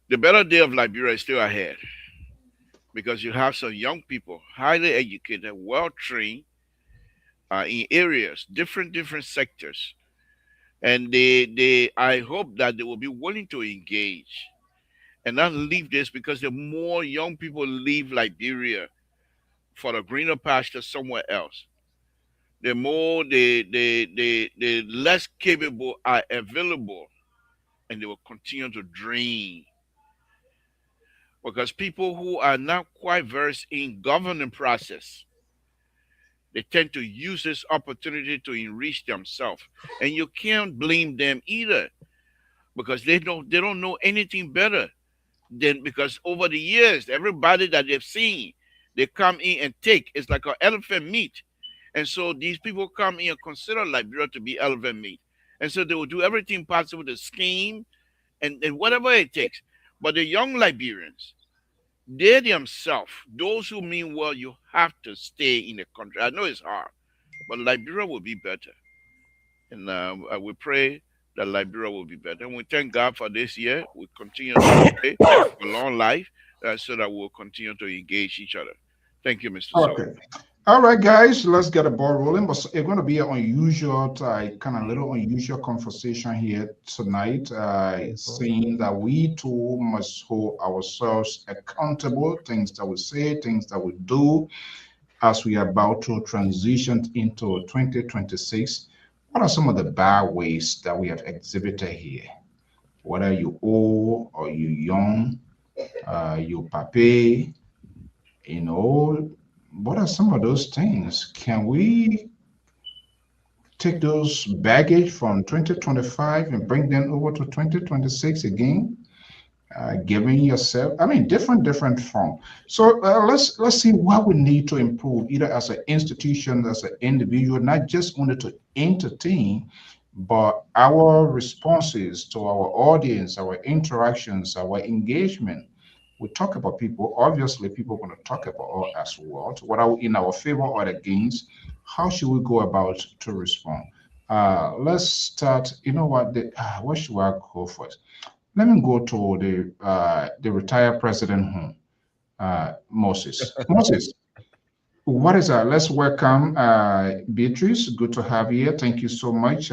the better day of Liberia is still ahead because you have some young people, highly educated, well-trained in areas, different sectors. And I hope that they will be willing to engage and not leave this, because the more young people leave Liberia for the greener pasture somewhere else, the more the less capable are available, and they will continue to drain. Because people who are not quite versed in governing process, they tend to use this opportunity to enrich themselves. And you can't blame them either, because they don't know anything better than, because over the years, everybody that they've seen, they come in and take. It's like an elephant meat. And so these people come in and consider Liberia to be elephant meat. And so they will do everything possible to scheme and whatever it takes. But the young Liberians, they themselves, those who mean well, you have to stay in the country. I know it's hard, but Liberia will be better. And we pray that Liberia will be better. And we thank God for this year. We continue to pray for long life so that we'll continue to engage each other. Thank you, Mr. Okay. All right, guys, let's get the ball rolling. But it's going to be an unusual, little unusual conversation here tonight, saying that we too must hold ourselves accountable, things that we say, things that we do, as we are about to transition into 2026. What are some of the bad ways that we have exhibited here? Whether you old or you young, you pape, you know, what are some of those things? Can we take those baggage from 2025 and bring them over to 2026 again? Giving yourself, I mean, different form. So let's see what we need to improve, either as an institution, as an individual, not just only to entertain, but our responses to our audience, our interactions, our engagement. We talk about people. Obviously, people are going to talk about us as well. Whether in our favor or against, how should we go about to respond? Let's start. You know what? What should I go first? Let me go to the retired president home, Moses. Moses, what is that? Let's welcome Beatrice. Good to have you here. Thank you so much.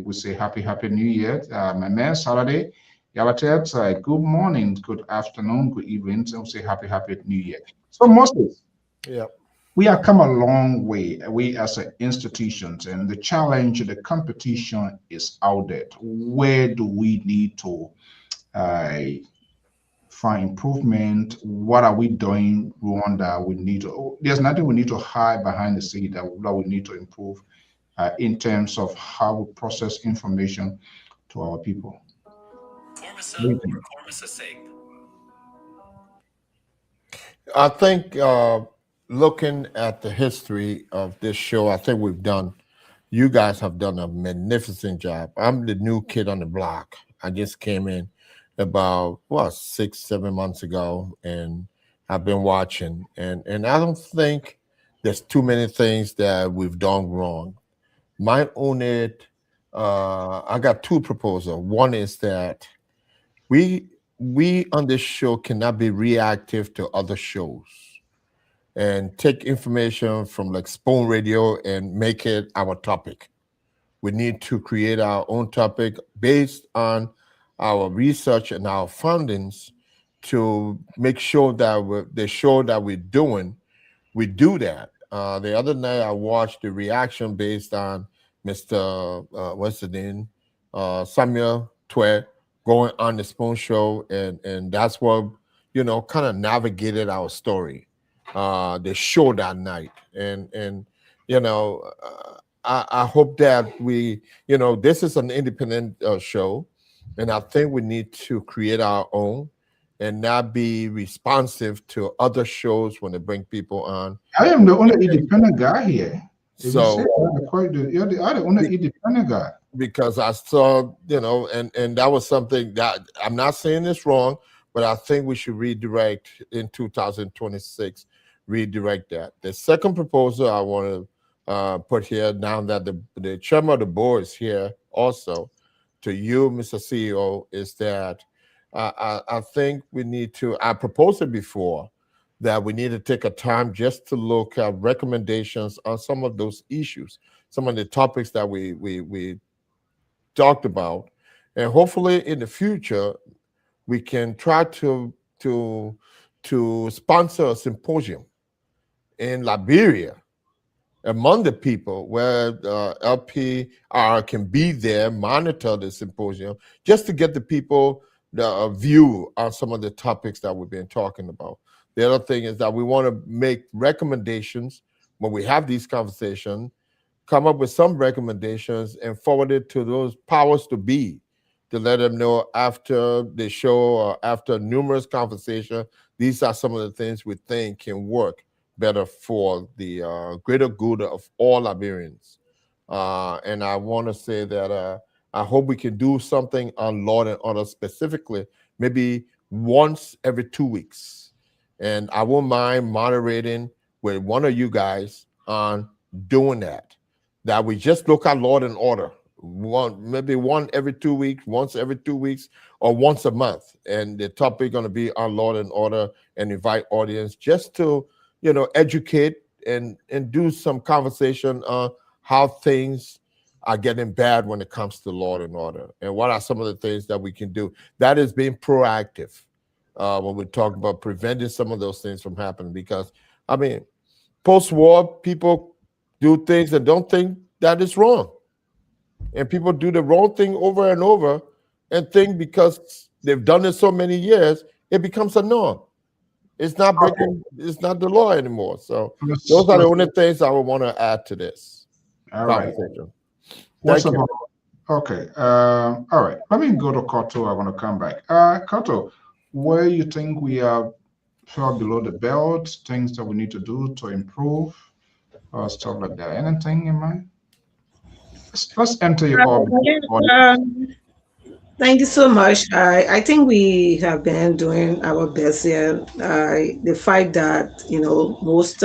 We say happy New Year. My man, Saturday. Yalatet, good morning, good afternoon, good evening. So we say happy New Year. So Moses, Yeah. we have come a long way. We as institutions, and the challenge, the competition is out there. Where do we need to uh, find improvement? What are we doing wrong that we need to? There's nothing we need to hide behind the scene that we need to improve in terms of how we process information to our people. I think looking at the history of this show, I think you guys have done a magnificent job. I'm the new kid on the block. I just came in about, 6, 7 months ago, and I've been watching. And I don't think there's too many things that we've done wrong. My own I got two proposals. One is that we we on this show cannot be reactive to other shows and take information from like Spoon Radio and make it our topic. We need to create our own topic based on our research and our findings to make sure that the show that we're doing, we do that. The other night I watched the reaction based on Mr. What's the name? Samuel Twe going on the Spoon Show, and that's what kind of navigated our story, the show that night, and you know. I hope that this is an independent show, and I think we need to create our own and not be responsive to other shows when they bring people on. I am the only independent guy here. If you say So that, you're the other only independent guy. because I saw, and that was something that I'm not saying it's wrong, but I think we should redirect in 2026, redirect that. The second proposal I want to put here, now that the chairman of the board is here also, to you, Mr. CEO, is that I think we need to, I proposed it before, that we need to take a time just to look at recommendations on some of those issues, some of the topics that we talked about, and hopefully in the future we can try to sponsor a symposium in Liberia among the people where LPR can be there, monitor the symposium, just to get the people the view on some of the topics that we've been talking about. The other thing is that we want to make recommendations when we have these conversations, come up with some recommendations and forward it to those powers to be, to let them know after the show or after numerous conversations, these are some of the things we think can work better for the greater good of all Liberians. And I want to say that I hope we can do something on Law and Order specifically, maybe once every 2 weeks. And I won't mind moderating with one of you guys on doing that. That we just look at Law and Order, maybe one every 2 weeks, once every 2 weeks, or once a month. And the topic going to be on Law and Order, and invite audience just to educate and do some conversation on how things are getting bad when it comes to Law and Order, and what are some of the things that we can do. That is being proactive when we talk about preventing some of those things from happening. Because, I mean, post-war, people do things and don't think that is wrong. And people do the wrong thing over and over and think because they've done it so many years, it becomes a norm. It's not Okay. breaking, it's not the law anymore. So those Let's, are the let's, only things I would want to add to this all right. conversation. What's Thank you. about? Okay. All right. Let me go to Koto. I want to come back. Koto, where you think we are fell below the belt, things that we need to do to improve, or stuff like that. Anything in mind? Let's enter your Yeah, audience. thank you so much. I think we have been doing our best here. The fact that most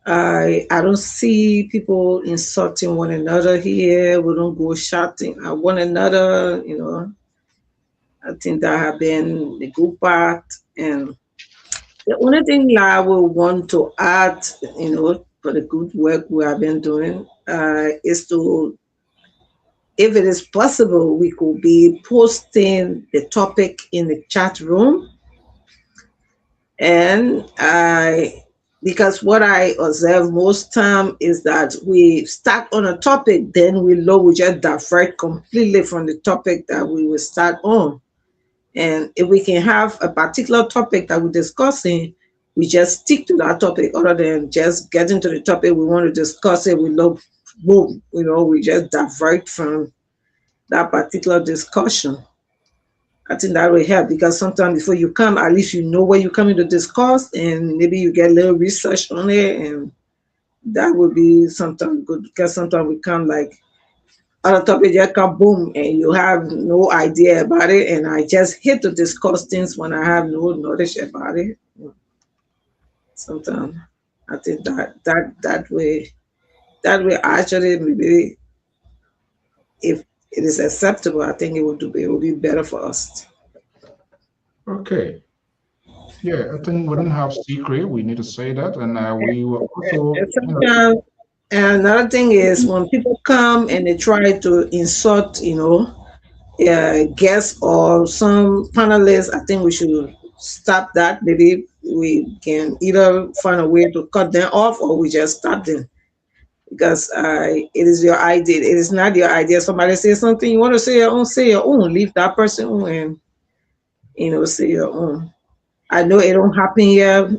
I don't see people insulting one another here. We don't go shouting at one another. I think that have been the good part. And the only thing that I will want to add, for the good work we have been doing, is to, if it is possible, we could be posting the topic in the chat room. And because what I observe most time is that we start on a topic, then we just divert completely from the topic that we will start on. And if we can have a particular topic that we're discussing, we just stick to that topic other than just getting to the topic we want to discuss it. We love, boom, we just divert from that particular discussion. I think that will help because sometimes before you come, at least you know what you're coming to discuss and maybe you get a little research on it, and that would be sometimes good because sometimes we come like other topic just come boom and you have no idea about it, and I just hate to discuss things when I have no knowledge about it. Sometimes I think that way actually maybe if it is acceptable, I think it will be better for us. Okay. Yeah, I think we don't have secret. We need to say that, and we will also, And sometimes, and another thing is when people come and they try to insult, guests or some panelists, I think we should stop that. Maybe we can either find a way to cut them off or we just stop them because it is your idea. It is not your idea. Somebody says something, you want to say your own. Leave that person on and, say your own. I know it don't happen here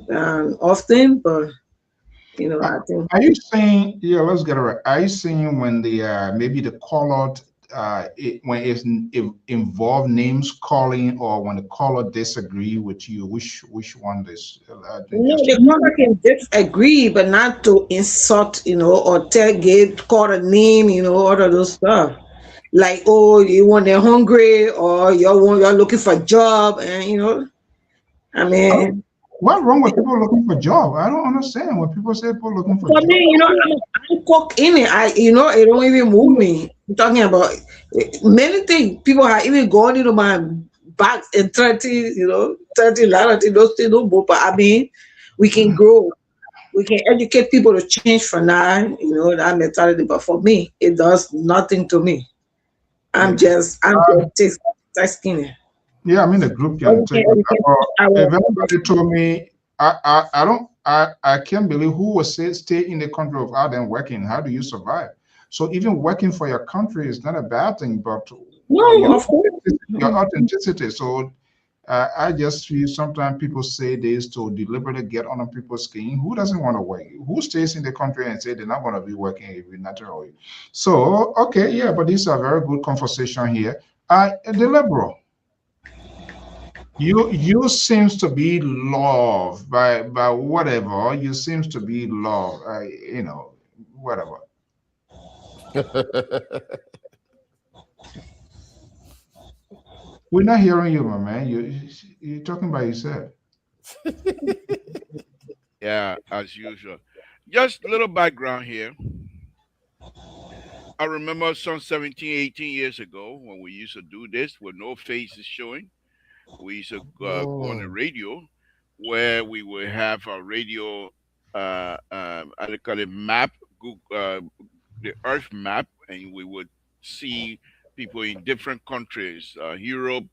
often, but, uh, I think. are you saying, yeah, let's get it right. Are you saying when the maybe the caller when it involve names calling or when the caller disagree with you, which one this No, just the caller can disagree, but not to insult, or call a name, all of those stuff. Like, oh, you want they're hungry, or you're looking for a job, and I mean, what wrong with people looking for job? I don't understand when people say people looking for for job. me, I'm cook in it. It don't even move me. I'm talking about many things. People are even going into my bags and 30 lot of things. Those things don't move. But I mean, we can grow. We can educate people to change for now, that mentality. But for me, it does nothing to me. Yeah. I'm just tasking it. Yeah, I mean the group But can we take can educate if our everybody told me I don't I can't believe who would say stay in the country without them working. How do you survive? So even working for your country is not a bad thing, but no, of course. your authenticity. So I just feel sometimes people say this to deliberately get on people's skin. Who doesn't want to work? Who stays in the country and say they're not going to be working if you're naturally? So okay, yeah, but this is a very good conversation here. The liberal. You seems to be loved by whatever. You seems to be loved. Whatever. We're not hearing you, my man. You're talking by yourself. Yeah, as usual. Just a little background here. I remember some 17, 18 years ago when we used to do this with no faces showing. We used to go on the Mm. radio where we would have a radio, I would call it map, Google, the Earth map, and we would see people in different countries, Europe,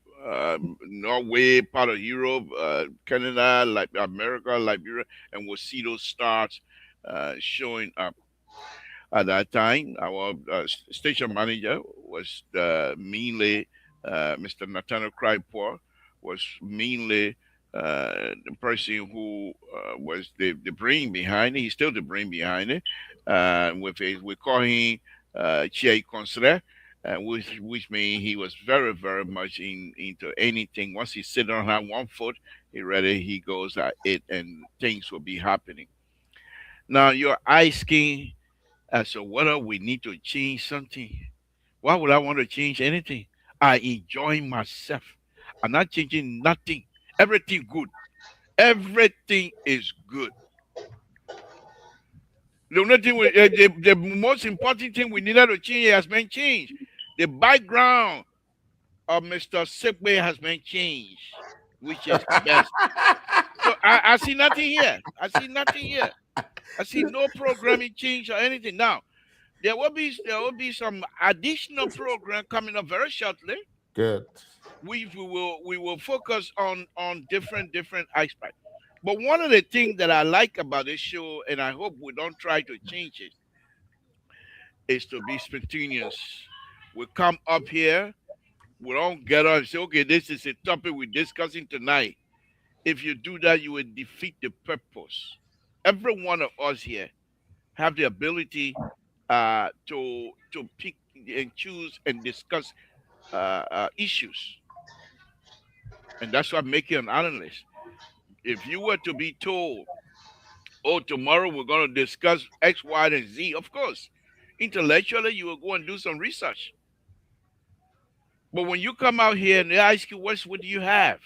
Norway, part of Europe, Canada, America, Liberia, and we'll see those stars showing up. At that time, our station manager was mainly Mr. Nathaniel Crypor, was mainly the person who was the brain behind it. He's still the brain behind it. We call him Chia Consider, which means he was very, very much into anything. Once he sit on one foot, he goes at it, and things will be happening. Now you're asking, so whether we need to change something. Why would I want to change anything? I enjoy myself. I'm not changing nothing. Everything good. Everything is good. The only thing the most important thing we needed to change has been changed. The background of Mr. Sigbe has been changed, which is the best. So I see nothing here. I see nothing here. I see no programming change or anything. Now, there will be some additional program coming up very shortly. Good. We will focus on different aspects. But one of the things that I like about this show, and I hope we don't try to change it, is to be spontaneous. We come up here, we don't get on and say, okay, this is a topic we're discussing tonight. If you do that, you will defeat the purpose. Every one of us here have the ability to pick and choose and discuss issues, and that's what makes you an analyst. If you were to be told, "Oh, tomorrow we're going to discuss X, Y, and Z," of course, intellectually you will go and do some research. But when you come out here and they ask you, "What do you have?"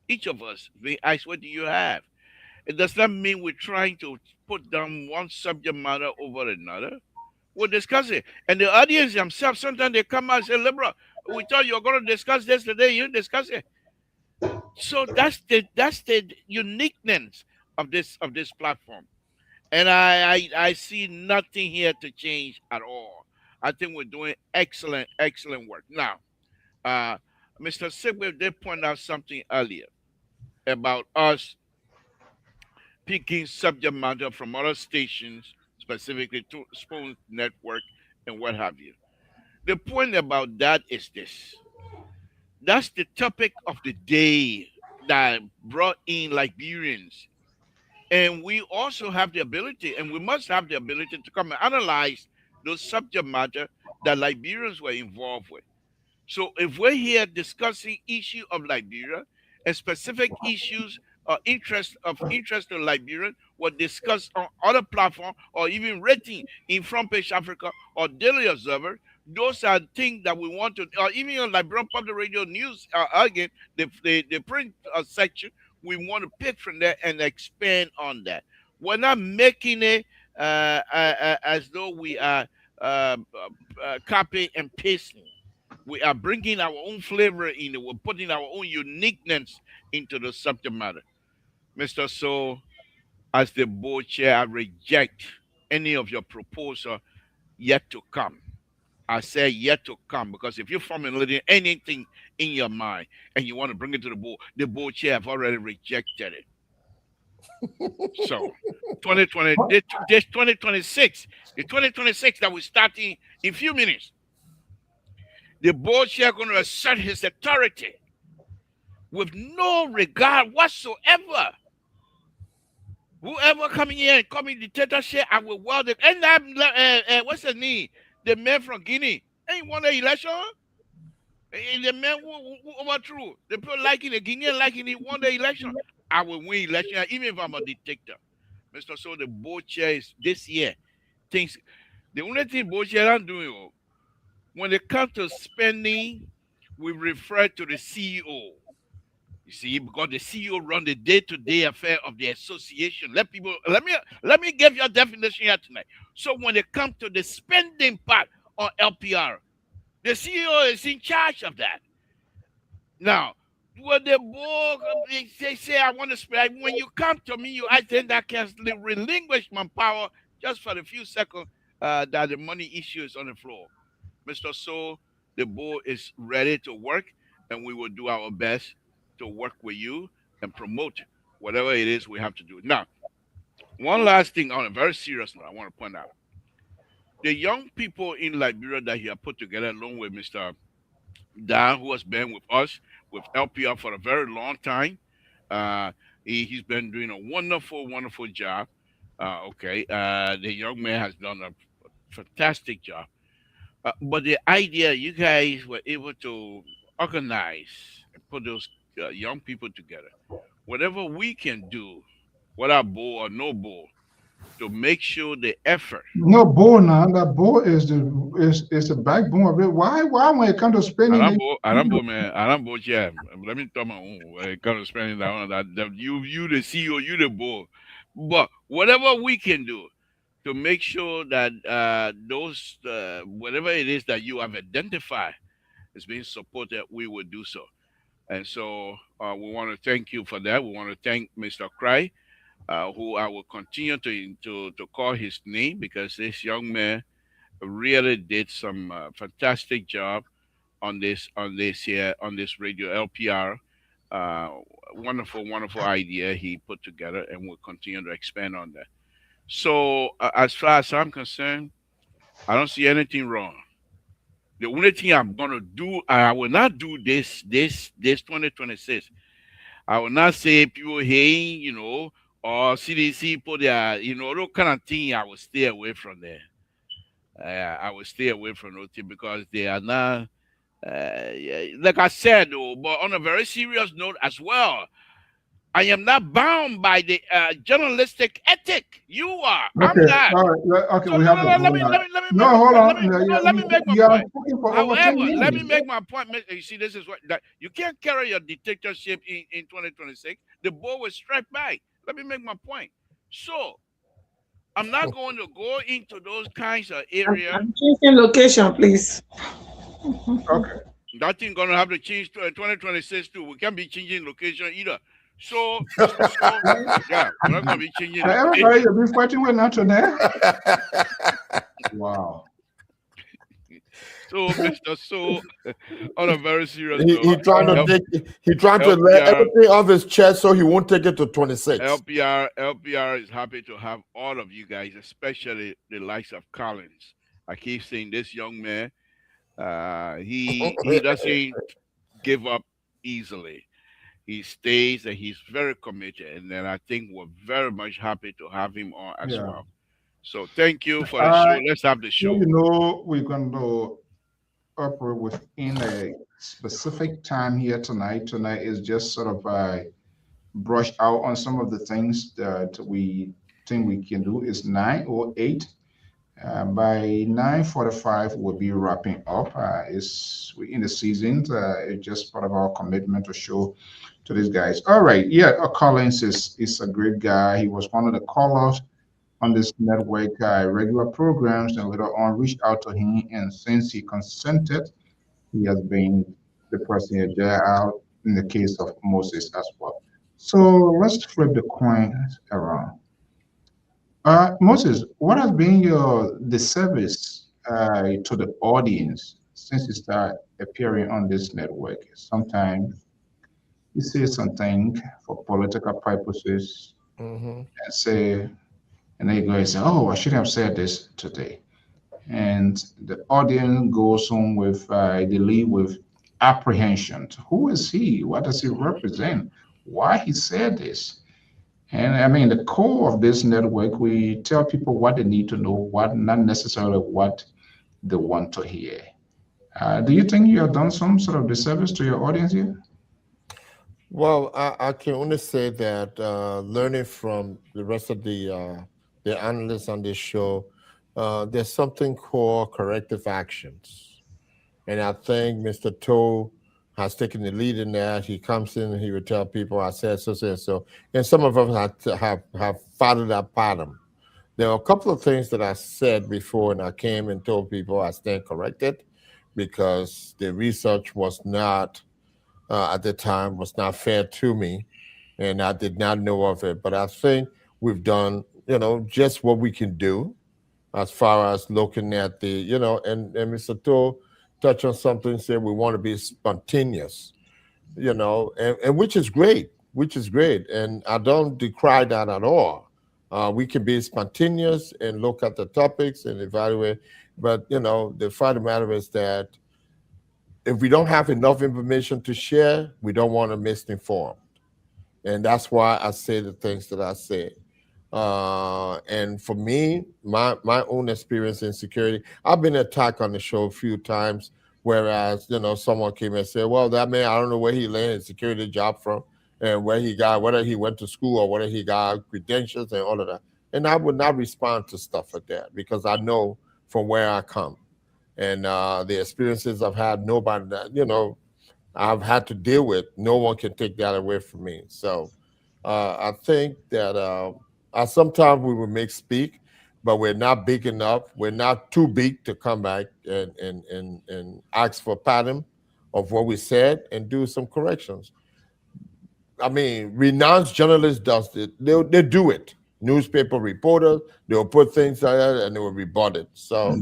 Each of us being asked, "What do you have?" It does not mean we're trying to put down one subject matter over another. We'll discuss it. And the audience themselves, sometimes they come out and say, "Libra, we thought you were going to discuss this today. You didn't discuss it." So that's the uniqueness of this platform. And I see nothing here to change at all. I think we're doing excellent work. Now, uh, Mr. Sigwell did point out something earlier about us picking subject matter from other stations, specifically to Spoon Network and what have you. The point about that is this. That's the topic of the day that brought in Liberians. And we also have the ability, and we must have the ability to come and analyze those subject matter that Liberians were involved with. So if we're here discussing issue of Liberia and specific issues of interest to Liberian were discussed on other platform or even rating in Front Page Africa or Daily Observer, those are things that we want to, or even on Liberian Public Radio News, again, the print section, we want to pick from there and expand on that. We're not making it as though we are copying and pasting. We are bringing our own flavor in it. We're putting our own uniqueness into the subject matter. Mr. So, as the board chair, I reject any of your proposal yet to come. I say yet to come because if you're formulating anything in your mind and you want to bring it to the board chair have already rejected it. So, 2020, this 2026, the 2026 that we're starting in a few minutes, the board chair going to assert his authority with no regard whatsoever. Whoever coming here and calling dictatorship, I will weld it. And what's his name? The man from Guinea ain't won the election. And the man who overthrew. The people liking the Guinean liking he won the election. I will win election even if I'm a dictator. Mr. So the board chair is this year. Things the only thing board chair are doing when it comes to spending, we refer to the CEO. You see, because the CEO run the day-to-day affair of the association. Let me give you a definition here tonight. So when it comes to the spending part on LPR, the CEO is in charge of that. Now, when the board they say I want to spend, when you come to me, I think I can relinquish my power just for the few seconds that the money issue is on the floor. Mr. So, the board is ready to work, and we will do our best to work with you and promote whatever it is we have to do. Now, one last thing on a very serious note I want to point out. the young people in Liberia that he had put together, along with Mr. Dan, who has been with us with LPR for a very long time. Uh, he's been doing a wonderful, wonderful job. The young man has done a fantastic job. But the idea you guys were able to organize and put those young people together, whatever we can do, whether bull or no bull, to make sure the effort. No bull now. That bull is the backbone of it. Why when it comes to spending it? Arambo man, Arambo yeah. Let me tell my own when it comes to spending that you the CEO, you the bull. But whatever we can do to make sure that those whatever it is that you have identified is being supported, we will do so. And so we want to thank you for that. We want to thank Mr. Cry, who I will continue to call his name because this young man really did some fantastic job on this radio LPR. Uh, wonderful idea he put together, and we'll continue to expand on that. So as far as I'm concerned, I don't see anything wrong. The only thing I'm gonna do, I will not do this 2026. I will not say people hey, or CDC put their, those kind of thing. I will stay away from there. I will stay away from those things because they are not, yeah, like I said, though. But on a very serious note as well, I am not bound by the journalistic ethic. You are. I'm Okay, not. all right. Okay, So we have to let hold me on. let me let me No, make hold my on. point. Let me make my You are point. talking for over 10 However, let me minutes. make my point. You see, this is what that you can't carry your dictatorship in 2026. The ball will strike back. Let me make my point. So I'm not going to go into those kinds of areas. I'm changing location, please. Okay. That thing gonna have to change to 2026 too. We can't be changing location either. So, Mr. So, yeah, we're not gonna be changing Everybody location. you've been fighting with not today. Wow. So, Mr. So, on a very serious he note, trying to let LPR, everything off his chest so he won't take it to 26. LPR is happy to have all of you guys, especially the likes of Collins. I keep saying this young man, he doesn't give up easily. He stays and he's very committed, and then I think we're very much happy to have him on as Yeah. well. So thank you for the show. Let's have the show. We're going to operate within a specific time here tonight. Tonight is just sort of brush out on some of the things that we think we can do. It's 9:08. By 9:45, we'll be wrapping up. We're in the season. It's just part of our commitment to show to these guys. All right. Yeah, Collins is a great guy. He was one of the callers on this network regular programs, and later on reached out to him. And since he consented, he has been the person here there out in the case of Moses as well. So let's flip the coin around. Moses, what has been your the service to the audience since you start appearing on this network? Sometimes you say something for political purposes and say, and then you go and say, "Oh, I should have said this today," and the audience goes on with they leave with apprehension. Who is he? What does he represent? Why he said this? And I mean, the core of this network, we tell people what they need to know, what not necessarily what they want to hear. Do you think you have done some sort of disservice to your audience here? Well, I can only say that learning from the rest of the analysts on this show, there's something called corrective actions. And I think Mr. Toe has taken the lead in that. He comes in and he would tell people, I said so. And some of them have followed that pattern. There are a couple of things that I said before, and I came and told people I stand corrected because the research was not, at the time, was not fair to me, and I did not know of it. But I think we've done, just what we can do as far as looking at the, and Mr. Toe touch on something, said we want to be spontaneous, and which is great, And I don't decry that at all. We can be spontaneous and look at the topics and evaluate. But, the fact of the matter is that if we don't have enough information to share, we don't want to misinform. And that's why I say the things that I say. And for me, my own experience in security, I've been attacked on the show a few times, whereas, someone came and said, well, that man, I don't know where he landed his security job from and where he got, whether he went to school or whether he got credentials and all of that. And I would not respond to stuff like that because I know from where I come and the experiences I've had, nobody that, I've had to deal with. No one can take that away from me. So I think that sometimes we will make speak, but we're not big enough. We're not too big to come back and ask for pardon of what we said and do some corrections. I mean, renowned journalists does it. They do it. Newspaper reporters, they'll put things out there and they will rebut it. So,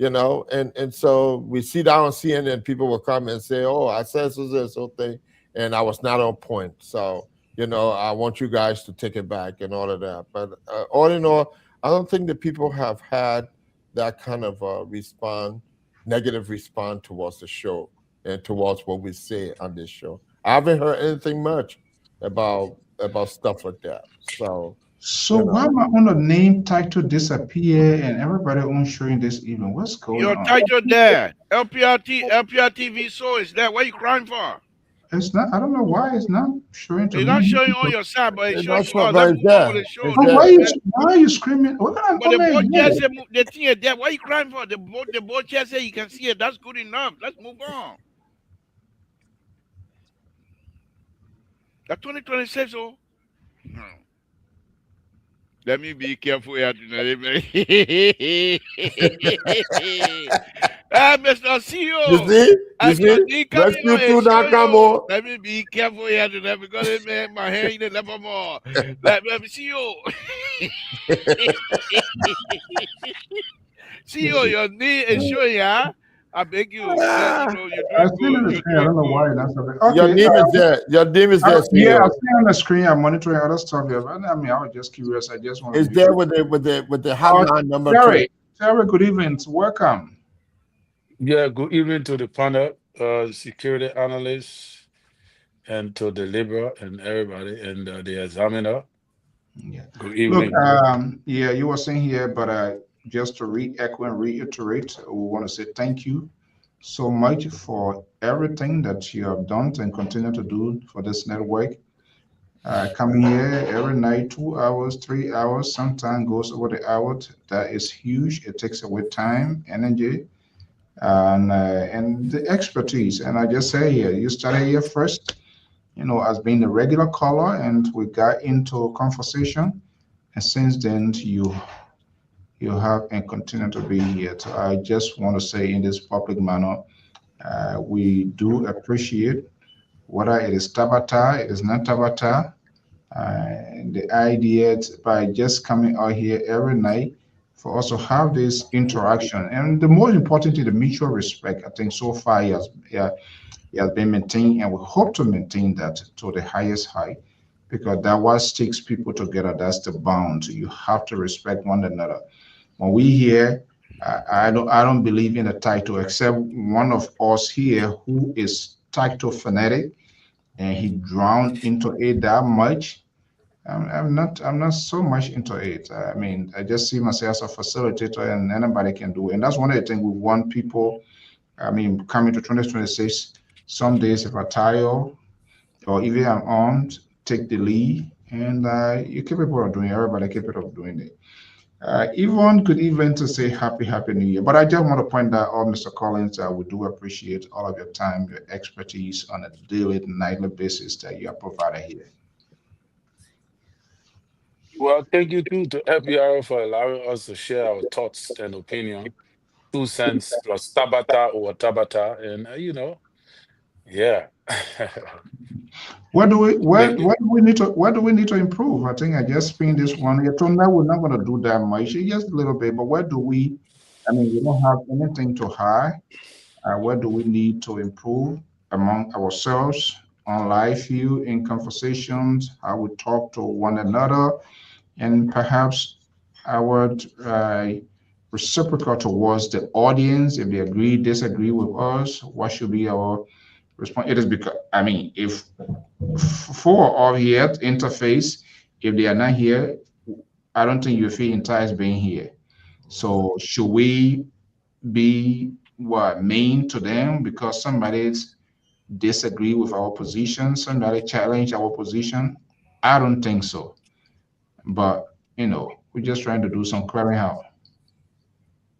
and so we see that on CNN, people will come and say, oh, I said so thing, and I was not on point. So, I want you guys to take it back and all of that. But all in all, I don't think that people have had that kind of negative response towards the show and towards what we say on this show. I haven't heard anything much about stuff like that. So why my own name title disappear and everybody on showing this even? What's going on? Your title there, Lpr-Tv. So is that what you crying for? It's not. I don't know why it's not showing to me. It's not showing on your side, but it's showing. Why are you screaming? But the board just said the thing is there. Why are you crying for? The board just said you can see it. That's good enough. Let's move on. That 2026. Oh. Let me be careful here tonight. Mr. CEO. You see? Rescue to Nakamo. Let me be careful here tonight because it made my hair in the level more. Let me see you. CEO, your knee is showing, yeah? I beg you. I don't know why that's okay. Your name is there. Your name is there. Yeah, I see on the screen. I'm monitoring other stuff here. But I mean, I was just curious. I just want. Is there with the hotline number? Terry, good evening. Welcome. Yeah, good evening to the panel, security analysts, and to the Libra and everybody, and the examiner. Yeah. Good evening. Look, you were saying here, but just to re-echo and reiterate, we want to say thank you so much for everything that you have done and continue to do for this network. Coming here every night, 2 hours, 3 hours, sometimes goes over the hour. That is huge. It takes away time, energy, and the expertise. And I just say here, you started here first, as being the regular caller, and we got into conversation. And since then, you have and continue to be here. So I just want to say in this public manner, we do appreciate whether it is Tabata, it is not Tabata, the idea by just coming out here every night for us to have this interaction. And the most important thing, the mutual respect, I think so far he has been maintained, and we hope to maintain that to the highest height, because that what sticks people together. That's the bond. You have to respect one another. When we hear, I don't believe in a title, except one of us here who is title fanatic, and he drowned into it that much. I'm not so much into it. I mean, I just see myself as a facilitator, and anybody can do it. And that's one of the things we want people. I mean, coming to 2026, some days if I tire or even I'm armed, take the lead, and you keep people doing. Everybody keep it up doing it. Yvonne could even to say happy New Year. But I just want to point out, Mr. Collins, we do appreciate all of your time, your expertise on a daily, nightly basis that you are provided here. Well, thank you too to FBR for allowing us to share our thoughts and opinion. 2 cents plus Tabata or Tabata, and yeah. What do we need to improve? I think I just finished this one. You told me we're not going to do that much, just a little bit. But where do we? I mean, we don't have anything to hide. Where do we need to improve among ourselves on live view in conversations, how we talk to one another, and perhaps our reciprocal towards the audience. If they agree, disagree with us, what should be our response? It is because, I mean, if four are here to interface, if they are not here, I don't think you feel enticed being here. So should we be what mean to them because somebody's disagree with our position, somebody challenge our position? I don't think so. But we're just trying to do some clearing out.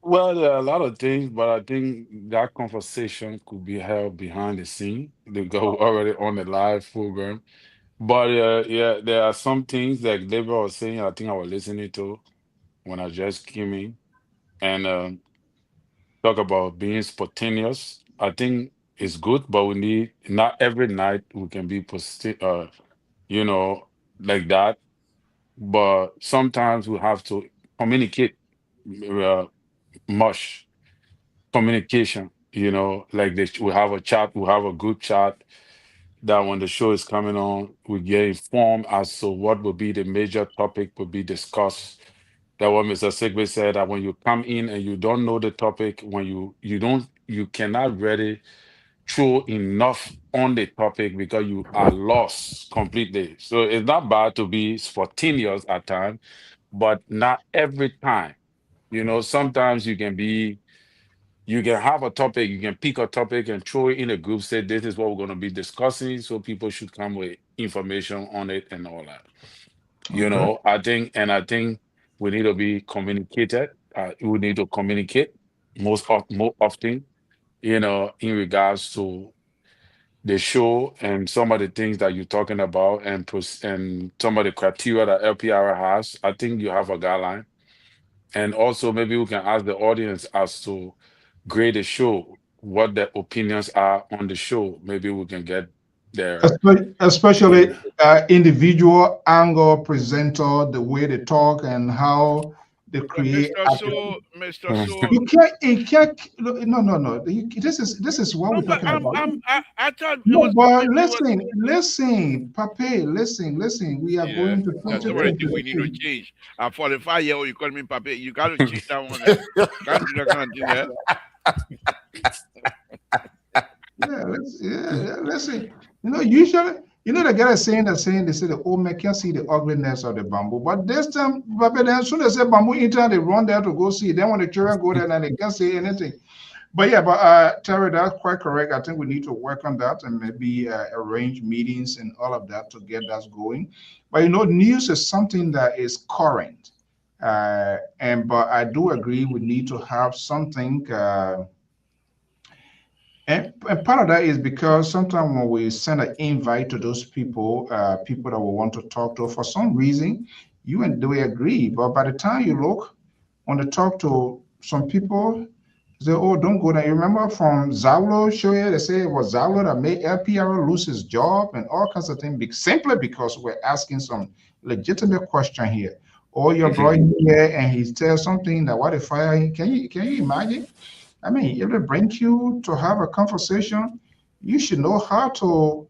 Well, there are a lot of things, but I think that conversation could be held behind the scene. They go already on the live program. But yeah, there are some things like Deborah was saying, I think I was listening to when I just came in and talk about being spontaneous. I think it's good, but we need not every night we can be you know, like that. But sometimes we have to communicate uh, much communication, like this. We have a chat, we have a group chat that when the show is coming on, we get informed as to what will be the major topic will be discussed. That what Mr. Sigbe said that when you come in and you don't know the topic, when you cannot really throw enough on the topic because you are lost completely. So it's not bad to be spontaneous at times, but not every time. Sometimes you can have a topic, you can pick a topic and throw it in a group, say this is what we're going to be discussing, so people should come with information on it and all that. Okay. I think we need to be communicated. We need to communicate more often, in regards to the show and some of the things that you're talking about and some of the criteria that LPR has. I think you have a guideline. And also, maybe we can ask the audience as to grade the show, what their opinions are on the show. Maybe we can get their, Especially yeah. individual angle presenter, the way they talk and how they create Mr. attitude. So, Mr. So, You can't no. This is what no, we're but talking about. I thought it No, was but it was. listen, Pape, listen. We are Yeah, going to that's already thing we need to 2026. change. At 45 years old, you call me Papa. You got to change that one. Can't do that kind of thing there. Listen. Usually, the guy is saying they say the old man can't see the ugliness of the bamboo. But this time, Pape, then as soon as they say bamboo enter, they run there to go see. Then when the children go there, and they can't say anything. But yeah, Terry, that's quite correct. I think we need to work on that and maybe arrange meetings and all of that to get that going. But news is something that is current, but I do agree we need to have something. And part of that is because sometimes when we send an invite to those people, people that we want to talk to, for some reason, you and they agree. But by the time you look, want to talk to some people, say, oh, don't go there. You remember from Zawlo show here, they say it was Zawlo that made LPR lose his job and all kinds of things, simply because we're asking some legitimate question here. Or your brother here and he tells something that what if fire him? Can you imagine? I mean, if they bring you to have a conversation, you should know how to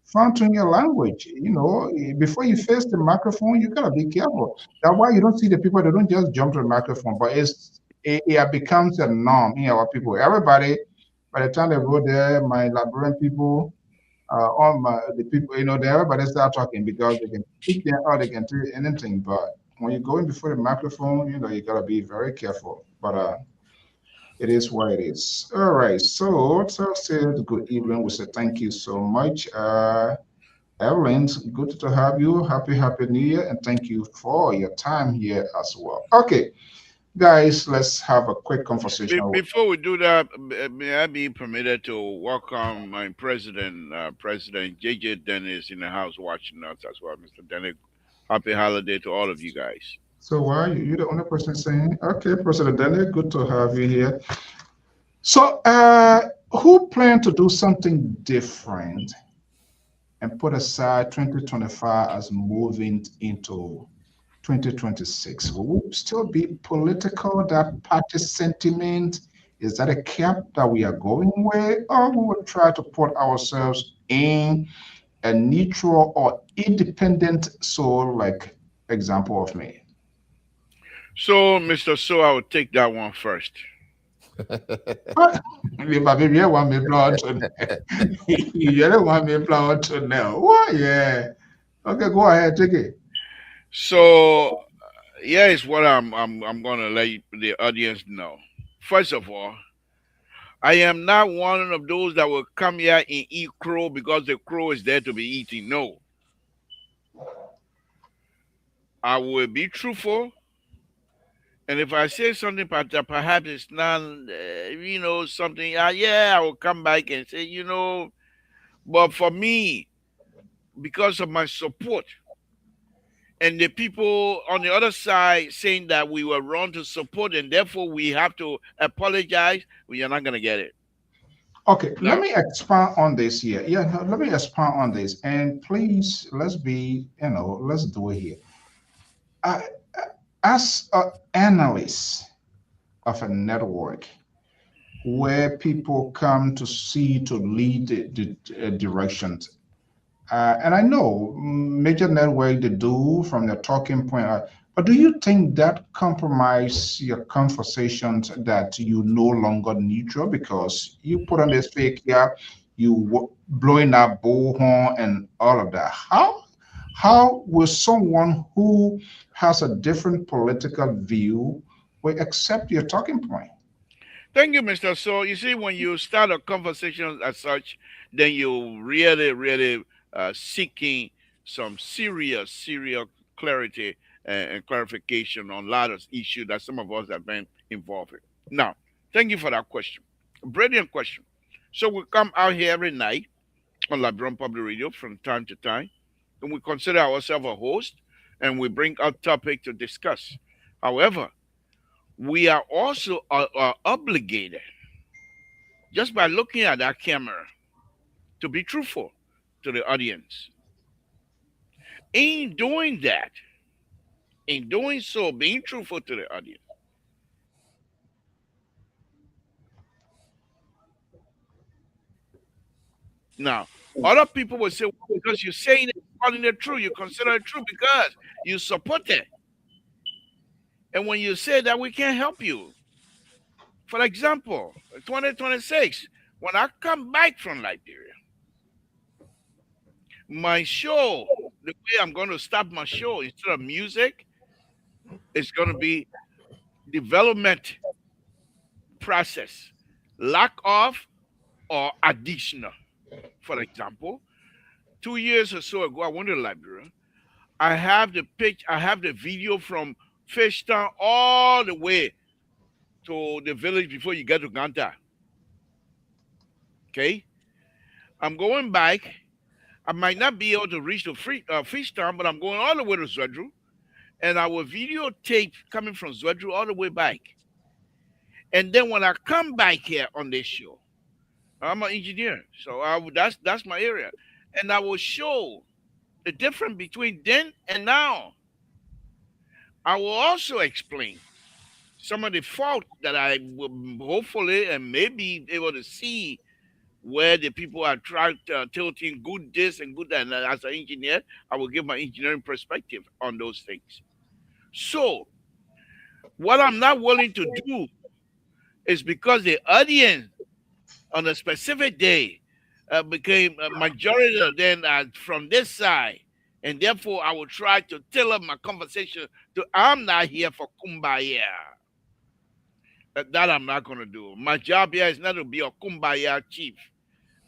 fine-tune your language. Before you face the microphone, you gotta be careful. That's why you don't see the people that don't just jump to the microphone, but it becomes a norm in our people. Everybody, by the time they go there, my Liberian people, the people, everybody start talking because they can speak there or they can do anything. But when you go in before the microphone, you gotta be very careful. But it is what it is. All right. So say good evening. We say thank you so much. Evelyn, good to have you. Happy New Year, and thank you for your time here as well. Okay, guys, let's have a quick conversation. Before we do that, may I be permitted to welcome my president, President JJ Dennis, in the house watching us as well, Mr. Dennis. Happy holiday to all of you guys. So why you the only person saying? Okay, President Daniel, good to have you here. So, who plan to do something different and put aside 2025 as moving into 2026? Will we still be political, that party sentiment, Is that a camp that we are going with, or we will try to put ourselves in a neutral or independent soul, like example of me? So, Mr. So, I will take that one first. Me, baby, you want me blood to you don't want me blood to know. What? Yeah. Okay, go ahead, take it. So, here is what I'm gonna let the audience know. First of all, I am not one of those that will come here and eat crow because the crow is there to be eaten. No, I will be truthful, and if I say something perhaps it's not, something. Yeah, I will come back and say, But for me, because of my support and the people on the other side saying that we were wrong to support and therefore we have to apologize, we are not gonna get it. Okay, let Now, me expand on this here. Yeah, no, let me expand on this. And please, let's do it here. Uh, as an analyst of a network where people come to see to lead the directions, and I know major network they do from their talking point, but do you think that compromise your conversations that you no longer neutral because you put on this fake here, blowing up bullhorn and all of that? How will someone who has a different political view will accept your talking point? thank you, Mr. So you see, when you start a conversation as such, then you really seeking some serious clarity and clarification on a lot of issues that some of us have been involved in. Now, thank you for that question. Brilliant question. So we come out here every night on Labron Public Radio from time to time, and we consider ourselves a host, and we bring out topic to discuss. However, we are also obligated, just by looking at that camera, to be truthful to the audience. In doing that, in doing so, being truthful to the audience. Now, other people will say, well, because you're saying it, calling it true, you consider it true because you support it. And when you say that, we can't help you. For example, 2026, when I come back from Liberia, my show, the way I'm going to start my show, instead of music, it's going to be development process, lack of or additional. For example, 2 years or so ago, I went to Liberia. I have the I have the video from Fishtown all the way to the village before you get to Ganta. Okay, I'm going back. I might not be able to reach the Fishtown, but I'm going all the way to Zwedru, and I will videotape coming from Zwedru all the way back. And then when I come back here on this show, I'm an engineer, so that's my area, and I will show the difference between then and now. I will also explain some of the fault that I will hopefully and maybe able to see where the people are trying tilting good this and good that. And as an engineer, I will give my engineering perspective on those things. So, what I'm not willing to do is because the audience on a specific day became a majority of them from this side. And therefore, I will try to tailor my conversation to I'm not here for kumbaya. That I'm not going to do. My job here is not to be a kumbaya chief.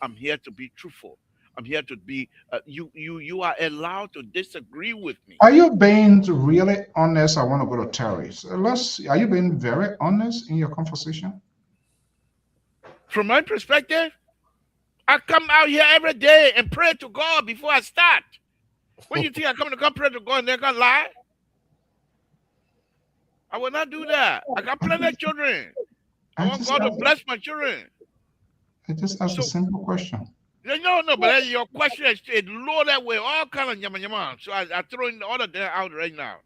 I'm here to be truthful. I'm here to be. You are allowed to disagree with me. Are you being really honest? I want to go to Terry. So are you being very honest in your conversation? From my perspective, I come out here every day and pray to God before I start. When you think I come to God, pray to God and they're going to lie? I will not do that. I got plenty of children. I want God to bless my children. I just asked a simple question. No, but your question is loaded with all kind of yama. So I throw in all of that out right now.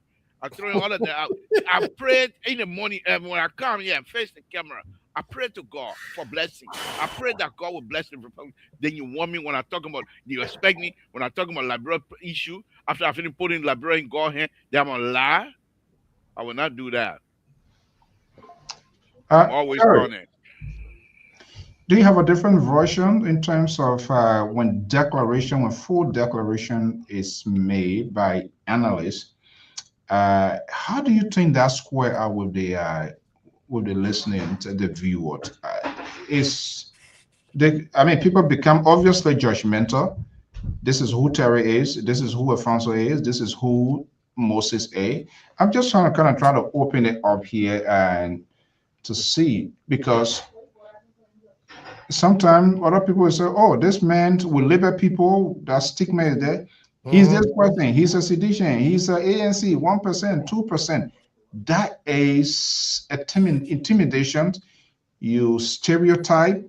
I throw in all of that out. I prayed in the morning and when I come here and face the camera, I pray to God for blessing. I pray that God will bless me. Then you want me when I talk about, you expect me when I talk about Liberia issue, after I finish putting Liberia in God's hand, then I'm going to lie? I will not do that. I'm always Eric, honest. do you have a different version in terms of when full declaration is made by analysts? How do you think that square out with the listening to the viewer? People become obviously judgmental. This is who Terry is. This is who Alfonso is. This is who Moses is. I'm just trying to try to open it up here and to see, because sometimes other people will say, "Oh, this man will liberate people." That stigma is there. He's this person. He's a sedition. He's a ANC 1%, 2%. That is intimidation. You stereotype.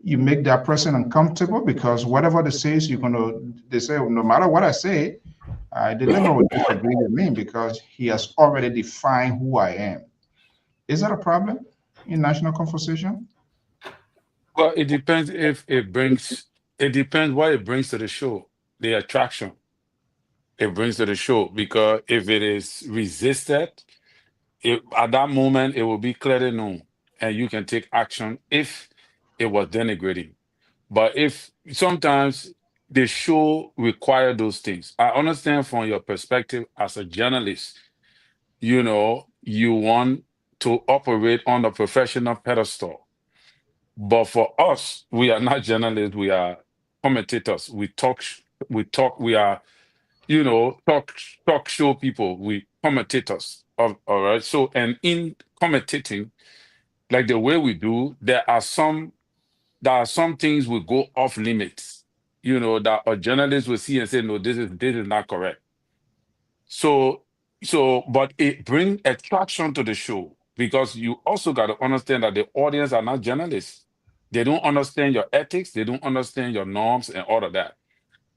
You make that person uncomfortable, because whatever they say, they say, no matter what I say, the liberal will disagree with me because he has already defined who I am. Is that a problem in national conversation? Well, it depends it depends what it brings to the show, the attraction it brings to the show. Because if it is resisted, at that moment, it will be clearly known and you can take action if it was denigrating. But if sometimes the show require those things, I understand from your perspective as a journalist, you want to operate on a professional pedestal. But for us, we are not journalists, we are commentators. We are, talk show people, we commentators. All right. So, and in commentating, like the way we do, there are some things we go off limits, that a journalist will see and say, no, this is not correct. But it brings attraction to the show, because you also got to understand that the audience are not journalists. They don't understand your ethics. They don't understand your norms and all of that.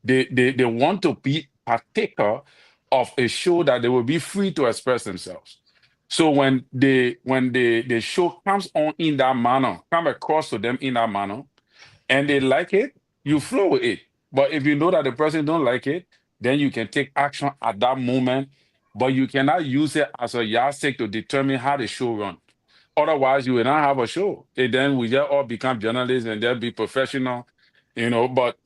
They want to be partaker of a show that they will be free to express themselves. So when the show comes on in that manner, come across to them in that manner, and they like it, you flow with it. But if you know that the person don't like it, then you can take action at that moment. But you cannot use it as a yardstick to determine how the show run. Otherwise, you will not have a show. And then we just all become journalists and they'll be professional, But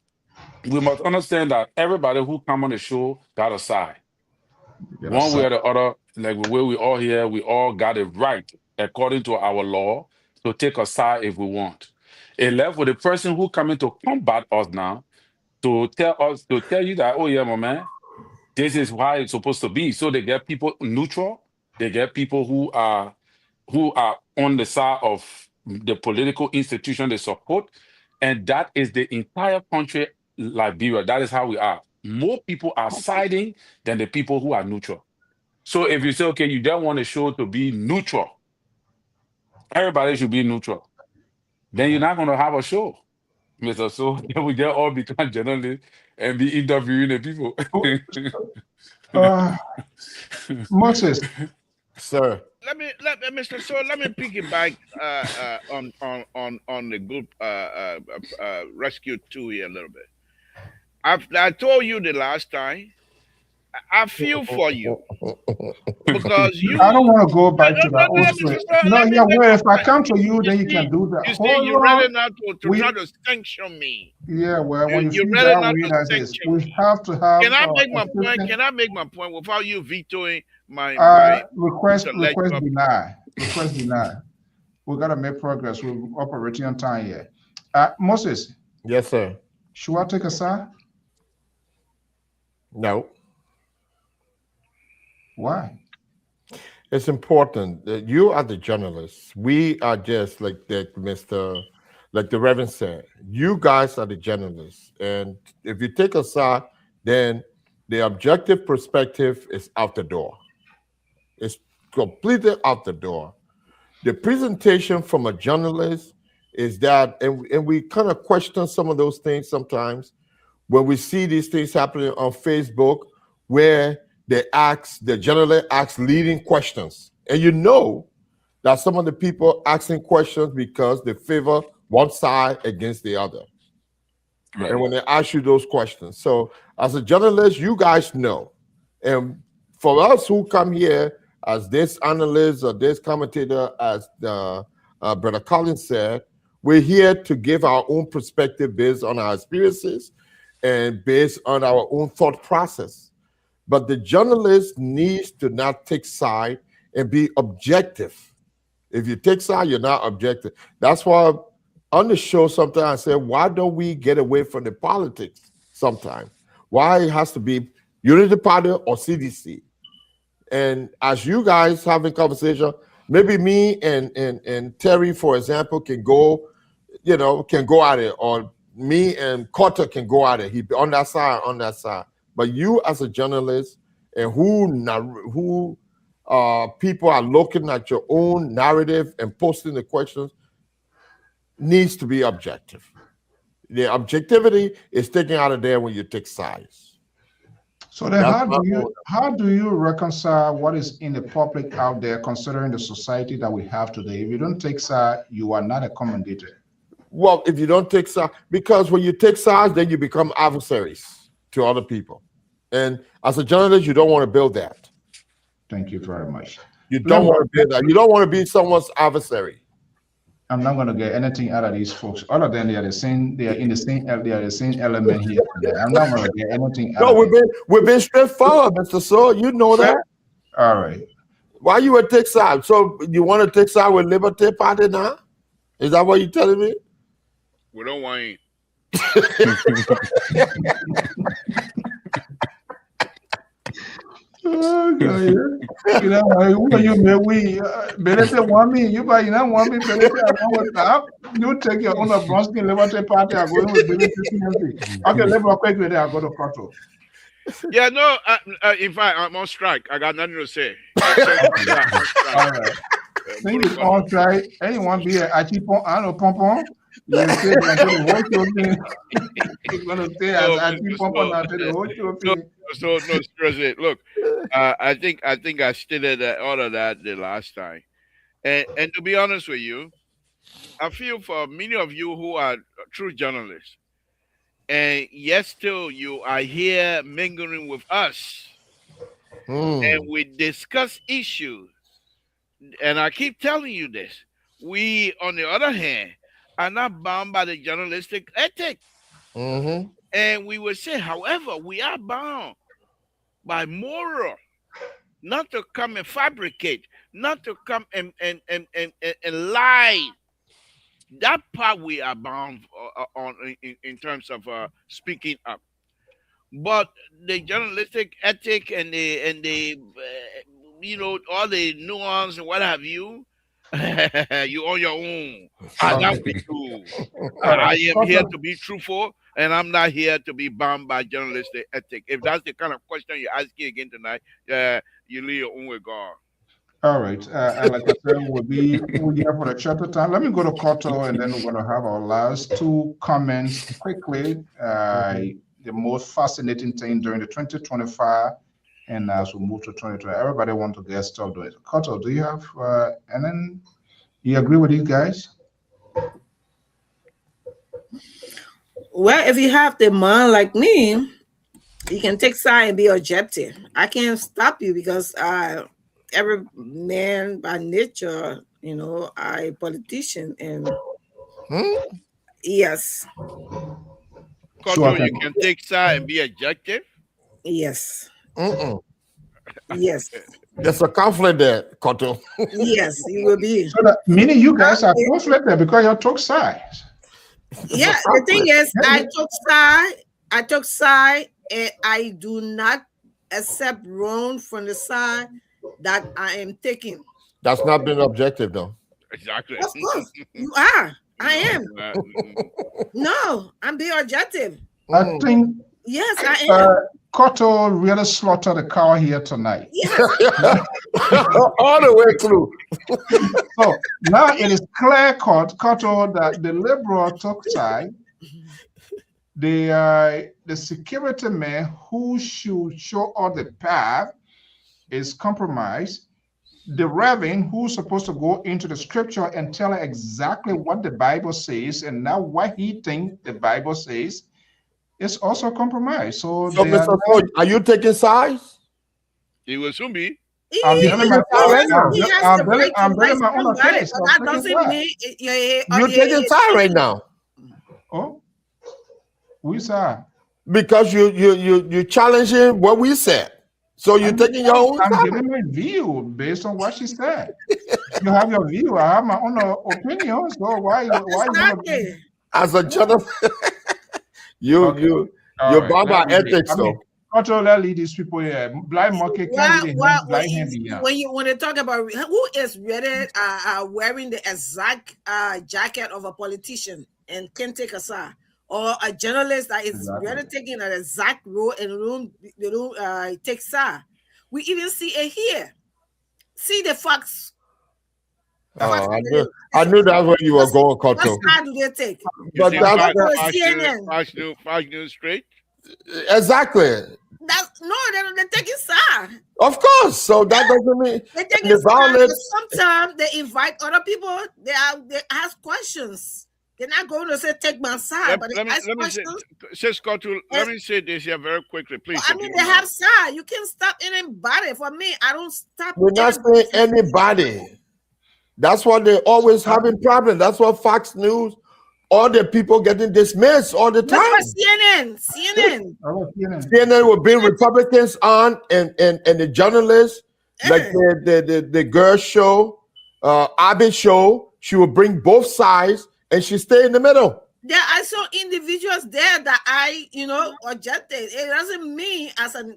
we must understand that everybody who come on the show got a side. One way or the other, like the way we all here, we all got it right according to our law to take a side if we want. It left with the person who coming to combat us now to tell you that, oh yeah, my man, this is why it's supposed to be. So they get people neutral, they get people who are on the side of the political institution they support, and that is the entire country, Liberia. That is how we are. More people are siding than the people who are neutral. So if you say, okay, you don't want a show to be neutral, everybody should be neutral, then you're not going to have a show, Mr. So then we just all become journalists and be interviewing the people. Moses. Sir. Let me piggyback on the group rescue 2 here a little bit. I told you the last time, I feel for you because you. I don't want to go back to that old story. No, yeah, well, if I come to you, then you can do that. You see, you're ready now to try to sanction me. Yeah, well, when you feel that way, that's this. We have to have. Can I make my point? Can I make my point without you vetoing my request denied? Request denied. We gotta make progress. We're operating on time here. Moses. Yes, sir. Should I take a side? No. Why? It's important that you are the journalists. We are just like that, like the Reverend said. You guys are the journalists, and if you take a side, then the objective perspective is out the door. It's completely out the door. The presentation from a journalist is that, and we kind of question some of those things sometimes when we see these things happening on Facebook, where the journalist asks leading questions. And that some of the people asking questions because they favor one side against the other. Right. And when they ask you those questions. So as a journalist, you guys know. And for us who come here as this analyst or this commentator, as the Brother Collins said, we're here to give our own perspective based on our experiences and based on our own thought process. But the journalist needs to not take side and be objective. If you take side, you're not objective. That's why on the show sometimes I say, why don't we get away from the politics sometimes? Why it has to be Unity Party or CDC? And as you guys having conversation, maybe me and Terry, for example, can go at it, or me and Carter can go at it. He be on that side. But you as a journalist and who people are looking at your own narrative and posting the questions needs to be objective. The objectivity is taken out of there when you take sides. So then how do you reconcile what is in the public out there considering the society that we have today? If you don't take side, you are not a commentator. Well, if you don't take sides, because when you take sides, then you become adversaries to other people. And as a journalist, you don't want to build that. Thank you very much. You don't want to build that. You don't want to be someone's adversary. I'm not going to get anything out of these folks. All of them, they are the same. They are in the same. They are the same element here. I'm not going to get anything. No, we've been straightforward, Mr. So you know that. All right. Why you would take side? So you want to take side with Liberty Party now? Is that what you're telling me? We don't want it. Oh, God, you know, when you may we Benete want me, you buy, you don't want me, Benete, I don't want that. You take your own Bronski Liberty Party, I'm going with Benete. Okay, let me quick with it, I'll go to Koto. Yeah, no, in fact, I'm on strike. I got nothing to say. All right. Think it's on strike. Anyone be a Achipon, I know Pompon? You say you're going to say as Achipon, not the whole thing. So no stress it. Look, I think I stated all of that the last time, and to be honest with you, I feel for many of you who are true journalists, and yes, still you are here mingling with us, and we discuss issues, and I keep telling you this. We, on the other hand, are not bound by the journalistic ethic, and we will say, however, we are bound by moral, not to come and fabricate, not to come and lie. That part we are bound on in terms of speaking up. But the journalistic ethic and the you know, all the nuance and what have you, you on your own. And that we do. I am here to be truthful, and I'm not here to be bound by journalistic ethic. If that's the kind of question you're asking again tonight, you leave your own with God. All right. And like I said, we'll be here for the chapter time. Let me go to Koto, and then we're going to have our last two comments quickly. The most fascinating thing during the 2025, and as we move to 2020, everybody wants to get stuff doing. Koto, do you have, and then you agree with these guys? Well, if you have the mind like me, you can take side and be objective. I can't stop you because every man by nature, you know, I a politician and yes. Koto, you can take side and be objective? Yes. Yes. There's a conflict there, Koto. Yes, you will be. So that, meaning you guys are conflicted because you took sides. Yeah, the thing is, I took side, and I do not accept wrong from the side that I am taking. That's not been objective, though. Exactly. Of course, you are. I am. No, I'm being objective. I think. Yes, I am. Koto really slaughtered the cow here tonight. Yes. All the way through. So now it is clear cut, Koto, that the liberal took side. The security man who should show all the path is compromised. the reverend who's supposed to go into the scripture and tell her exactly what the Bible says and not what he thinks the Bible says, is also compromised. So So, they are Mr. not. Ford, are you taking sides? He will soon be. I'm building my. He has the right to I'm building like my own somebody, case. but I'm that taking doesn't side. mean You're taking side right now. Oh, we saw. Because you're challenging what we said. So you're taking your own I'm side. giving my view based on what she said. You have your view. I have my own opinion. So why you want to? As a gentleman, you're bound by ethics, though. Control lead these people here. Blind monkey can't lead the blind hand beyond. When they talk about who is really wearing the exact jacket of a politician and can take a side, or a journalist that is really taking an exact role and they don't take side. We even see it here. See the facts. Oh, I knew that's where you were going, Koto. What side do they take? But Fox News straight. Exactly. They're taking side. Of course. So that doesn't mean they're taking side. Sometimes they invite other people. They ask questions. They're not going to say take my side, but they ask questions. Let me say this here very quickly, please. Well, I mean, they have side. You can't stop anybody. For me, I don't stop. We're not saying anybody. That's what they always having problem. That's what Fox News, all the people getting dismissed all the time. CNN will bring Republicans on and the journalists, like the girl show, Abby show. She will bring both sides and she stay in the middle. There are some individuals there that I, objected. It doesn't mean as an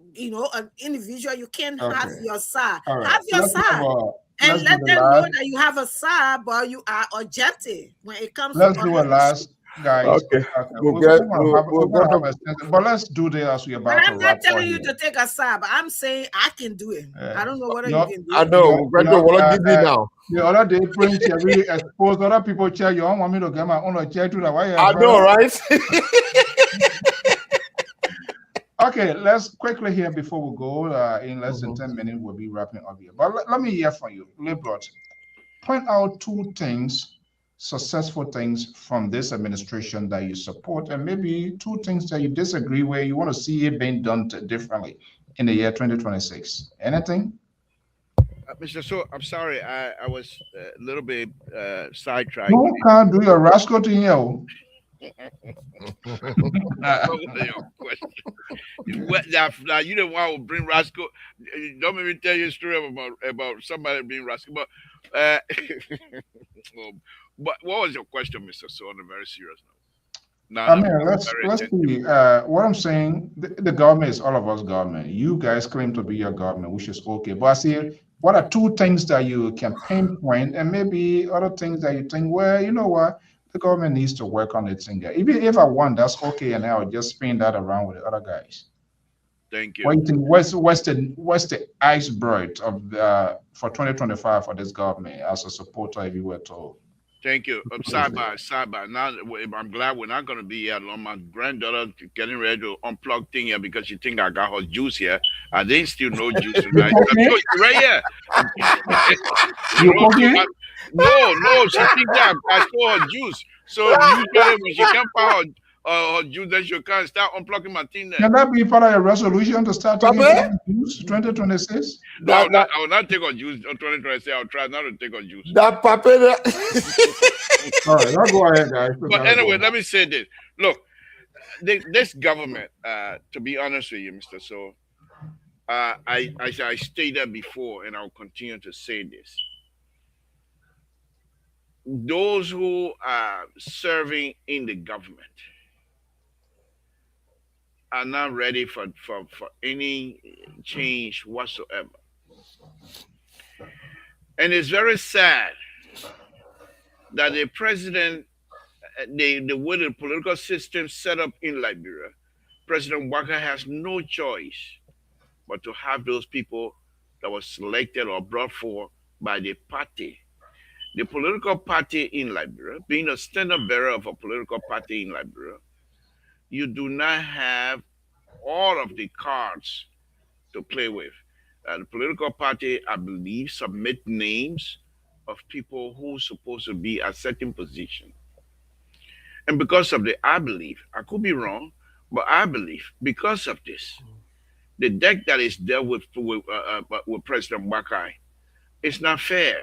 individual you can't have your side. Right. Have your side. And let them know that you have a side, but you are objective when it comes to. Let's do a last, guys. Okay. But let's do this as we're about to wrap. I'm not telling you to take a side, but I'm saying I can do it. I don't know whether you can do it. I know. What I give you now? The other day, print really expose other people. Chair, you don't want me to get my own chair to that. Why? I know, right? Okay, let's quickly here before we go. In less than 10 minutes, we'll be wrapping up here. But let me hear from you, Lpr-Tv. Point out 2 things, successful things from this administration that you support, and maybe 2 things that you disagree with. You want to see it being done differently in the year 2026. Anything? Mr. So, I'm sorry, I was a little bit sidetracked. You can't do your rascal thing here. Now you don't want to bring rascal. Don't make me tell you a story about somebody being rascal. But but what was your question, Mr. So, on a very serious note? I mean, let's see. What I'm saying, the government is all of us government. You guys claim to be your government, which is okay. But I see, what are 2 things that you can pinpoint, and maybe other things that you think, well, you know what, the government needs to work on its thing. Even if I want, that's okay, and I'll just spin that around with the other guys. Thank you. What do you think? What's the iceberg of for 2025 for this government as a supporter, if you were told? Thank you. Side by. Now, I'm glad we're not going to be here alone. My granddaughter getting ready to unplug thing here because she think I got her juice here. I didn't steal no juice. Right here. No, she think that I stole her juice. So usually when she can't find her juice, then she can't start unplugging my thing there. Can that be part of your resolution to start taking juice 2026? No, I will not take her juice on 2026. I'll try not to take her juice. That puppy. All right, I'll go ahead, guys. But anyway, let me say this. Look, this government, to be honest with you, Mr. So, I stated before, and I'll continue to say this. Those who are serving in the government are not ready for any change whatsoever. And it's very sad that the president, the way the political system set up in Liberia, President Walker has no choice but to have those people that were selected or brought forth by the party. The political party in Liberia, being a standard bearer of a political party in Liberia, you do not have all of the cards to play with. The political party, I believe, submit names of people who's supposed to be at certain position. And because of the, I believe, I could be wrong, but I believe because of this, the deck that is dealt with President Wakai, it's not fair.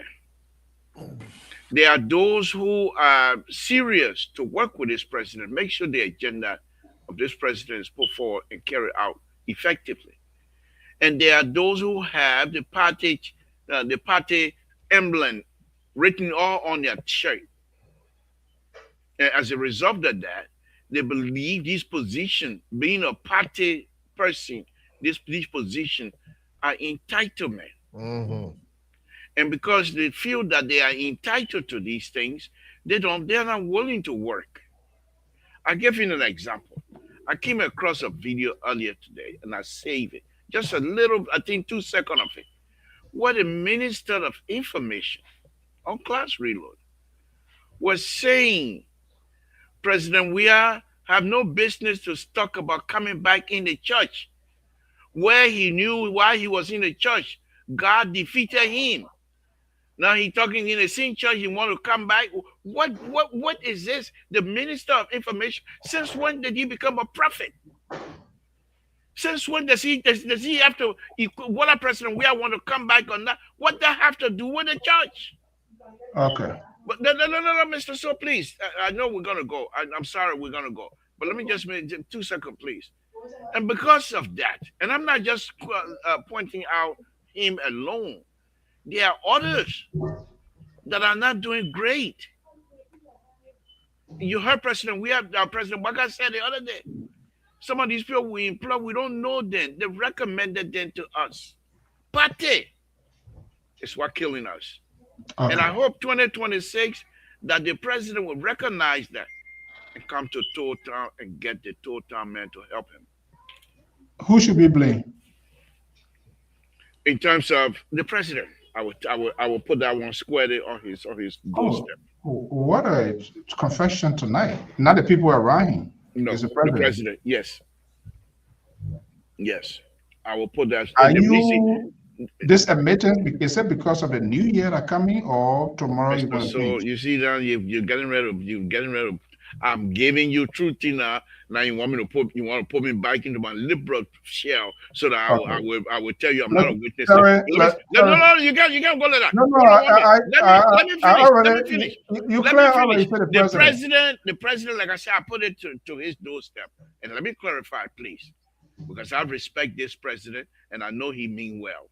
There are those who are serious to work with this president, make sure the agenda of this president is put forward and carried out effectively. And there are those who have the party emblem written all on their shirt. And as a result of that, they believe this position, being a party person, these positions are entitlement. Mm-hmm. And because they feel that they are entitled to these things, they're not willing to work. I'll give you an example. I came across a video earlier today and I saved it. Just a little, I think 2 seconds of it. What the Minister of Information on Class Reload was saying, President Weah have no business to talk about coming back in the church, where he knew why he was in the church. God defeated him. Now he's talking in the same church. He want to come back. What is this? The Minister of Information. Since when did he become a prophet? Since when does he have to? What a President Weah want to come back on that? What that have to do with the church? Okay. But no, Mr. So please, I know we're gonna go. I'm sorry, we're gonna go. But let me just make 2 seconds, please. And because of that, and I'm not just pointing out him alone. There are others that are not doing great. You heard President Waka said the other day. Some of these people we employ, we don't know them. They recommended them to us. Party is what killing us. Okay. And I hope 2026 that the president will recognize that and come to Town and get the Town man to help him. Who should be blamed? In terms of the president, I will put that one squarely on his doorstep. What a confession tonight! Not the people around him. No, it's the president. Yes, I will put that. Are you this admittance? Is it because of the new year that coming, or tomorrow? So you see now you're getting rid of. I'm giving you truth now. Now you want to put me back into my liberal shell so that I will tell you I'm not a witness. No, you can't go like that. No, let me finish. The president, like I said, I put it to his doorstep. And let me clarify, please, because I respect this president and I know he mean well.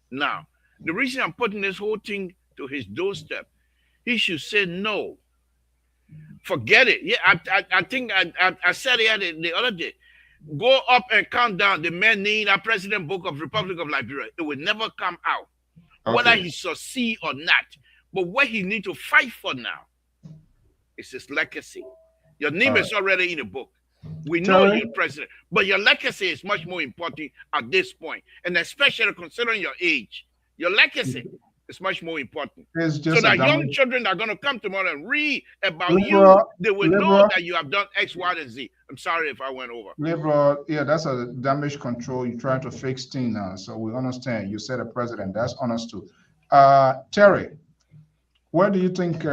Now, the reason I'm putting this whole thing to his doorstep, he should say no. Forget it. Yeah, I think I said it the other day. Go up and count down the man named a president book of Republic of Liberia. It will never come out, whether he succeed or not. But what he need to fight for now is his legacy. Your name is already in the book. We know you're president, but your legacy is much more important at this point, and especially considering your age. Your legacy is much more important. So that young children are going to come tomorrow and read about you. They will know that you have done X, Y, and Z. I'm sorry if I went over. Liberal, yeah, that's a damage control. You're trying to fix things now. So we understand. You said a president. That's understood. Terry, what do you think?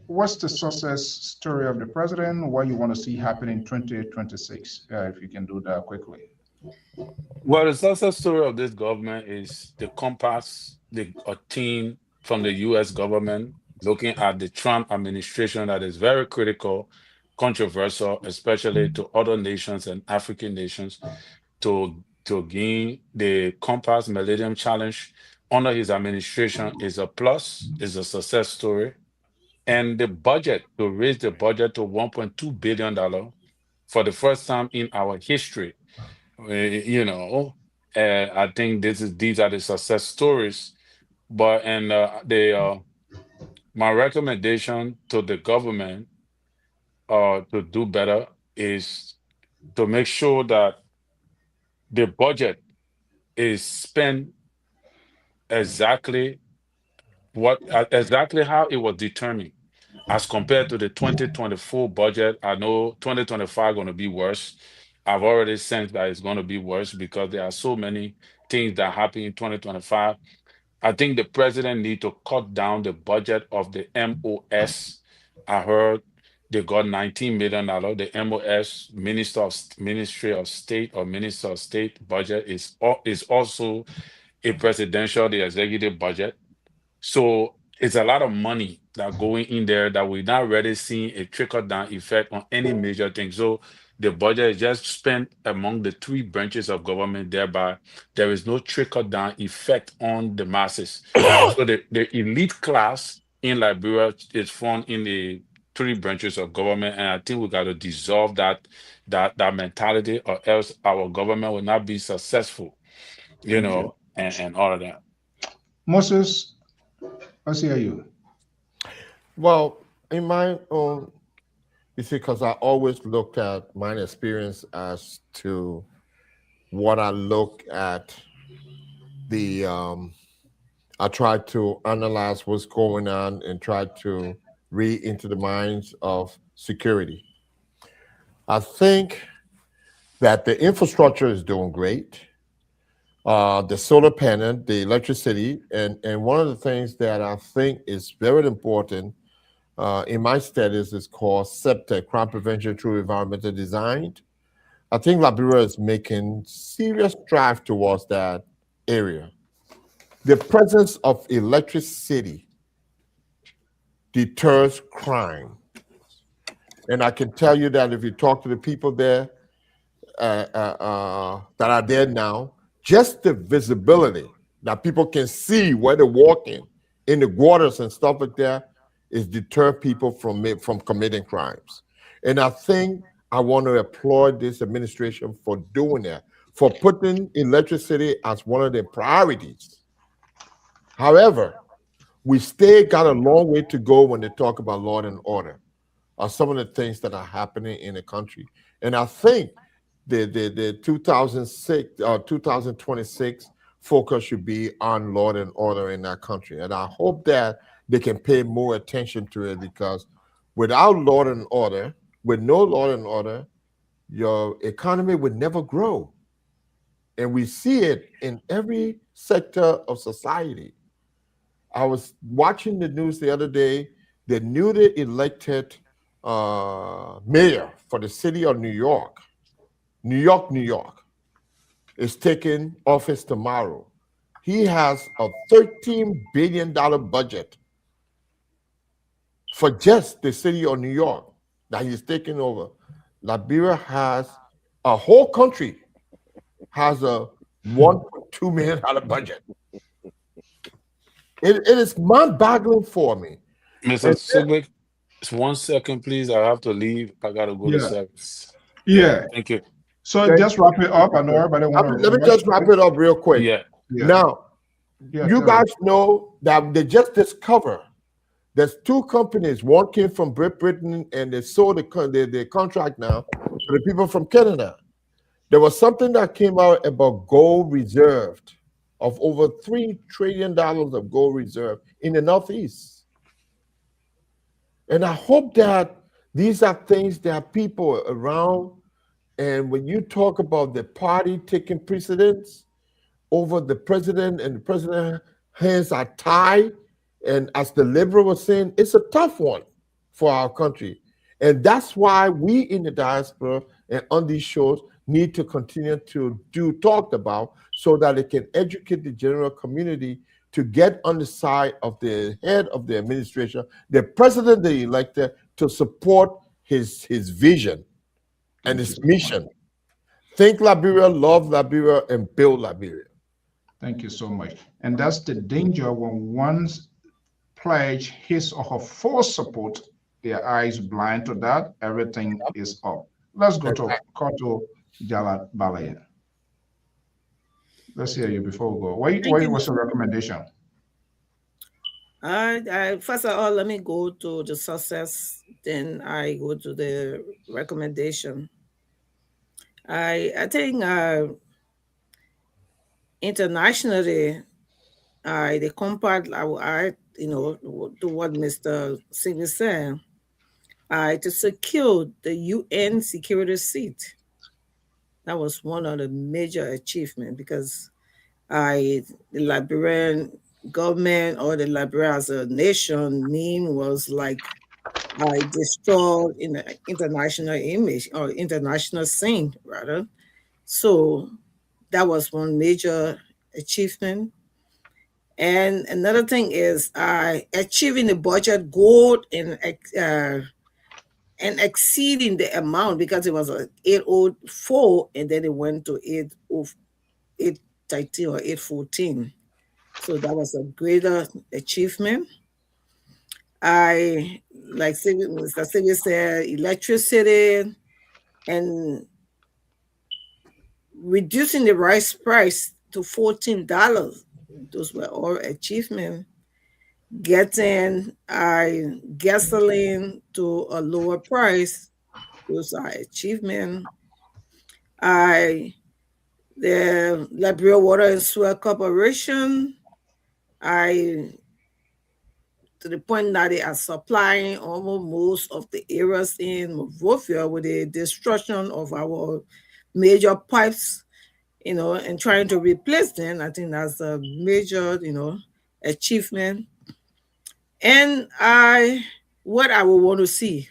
What's the success story of the president? What you want to see happen in 2026? If you can do that quickly. Well, the success story of this government is the compass, a team from the U.S. government looking at the Trump administration that is very critical, controversial, especially to other nations and African nations, to gain the Compass Millennium Challenge under his administration is a plus, is a success story. And the budget, to raise the budget to $1.2 billion for the first time in our history. I think these are the success stories. But my recommendation to the government to do better is to make sure that the budget is spent exactly how it was determined, as compared to the 2024 budget. I know 2025 going to be worse. I've already sensed that it's going to be worse because there are so many things that happened in 2025. I think the president need to cut down the budget of the MOS. I heard they got $19 million. The MOS Ministry of State or Minister of State budget is also a presidential, the executive budget. So it's a lot of money that going in there that we're not really seeing a trickle down effect on any major thing. So the budget is just spent among the three branches of government, thereby there is no trickle down effect on the masses. So the elite class in Liberia is found in the three branches of government, and I think we got to dissolve that mentality, or else our government will not be successful, Thank you. and all of that. Moses, let's hear you. Well, in my own, you see, because I always looked at my experience as to what I look at I try to analyze what's going on and try to read into the minds of security. I think that the infrastructure is doing great. The solar panel, the electricity, and one of the things that I think is very important in my studies is called CEPTEC, Crime Prevention Through Environmental Design. I think Liberia is making serious strides towards that area. The presence of electricity deters crime. And I can tell you that if you talk to the people there that are there now, just the visibility that people can see where they're walking in the waters and stuff like that is deter people from committing crimes. And I think I want to applaud this administration for doing that, for putting electricity as one of their priorities. However, we still got a long way to go when they talk about law and order, or some of the things that are happening in the country. And I think the 2026 focus should be on law and order in that country. And I hope that they can pay more attention to it, because without law and order, with no law and order, your economy would never grow. And we see it in every sector of society. I was watching the news the other day. The newly elected mayor for the city of New York, New York, is taking office tomorrow. He has a $13 billion budget for just the city of New York that he's taking over. Liberia has, a whole country has a $1.2 million budget. It is mind-boggling for me. Mr. Sigwick, 1 second, please. I have to leave. I got to go to service. Yeah. Thank you. So just wrap it up. I know everybody want to. Let me just wrap it up real quick. Yeah. Now, you guys know that they just discovered there's two companies. One came from Great Britain, and they sold the contract now to the people from Canada. There was something that came out about gold reserved of over $3 trillion of gold reserve in the Northeast. And I hope that these are things that people around, and when you talk about the party taking precedence over the president, and the president's hands are tied, and as the liberal was saying, it's a tough one for our country. And that's why we in the diaspora and on these shows need to continue to talked about, so that it can educate the general community to get on the side of the head of the administration, the president they elected, to support his vision and his mission. Think Liberia, love Liberia, and build Liberia. Thank you so much. And that's the danger when one's pledge his or her full support, their eyes blind to that, everything is up. Let's go to Koto Jalat Balaya. Let's hear you before we go. What was your recommendation? First of all, let me go to the success, then I go to the recommendation. I think internationally, the compact, to what Mr. Singh said, to secure the UN security seat. That was one of the major achievements, because The Liberian government or the Liberia as a nation name was like destroyed in the international image or international scene rather. So that was one major achievement. And another thing is achieving the budget goal and exceeding the amount because it was a 804 and then it went to 813 or 814. So that was a greater achievement. Like Mr. Siggy said, electricity and reducing the rice price to $14. Those were all achievements. Getting gasoline to a lower price, those are achievements. The Liberia Water and Sewer Corporation, to the point that they are supplying almost most of the areas in Monrovia with the destruction of our major pipes, and trying to replace them. I think that's a major, achievement. And what I would want to see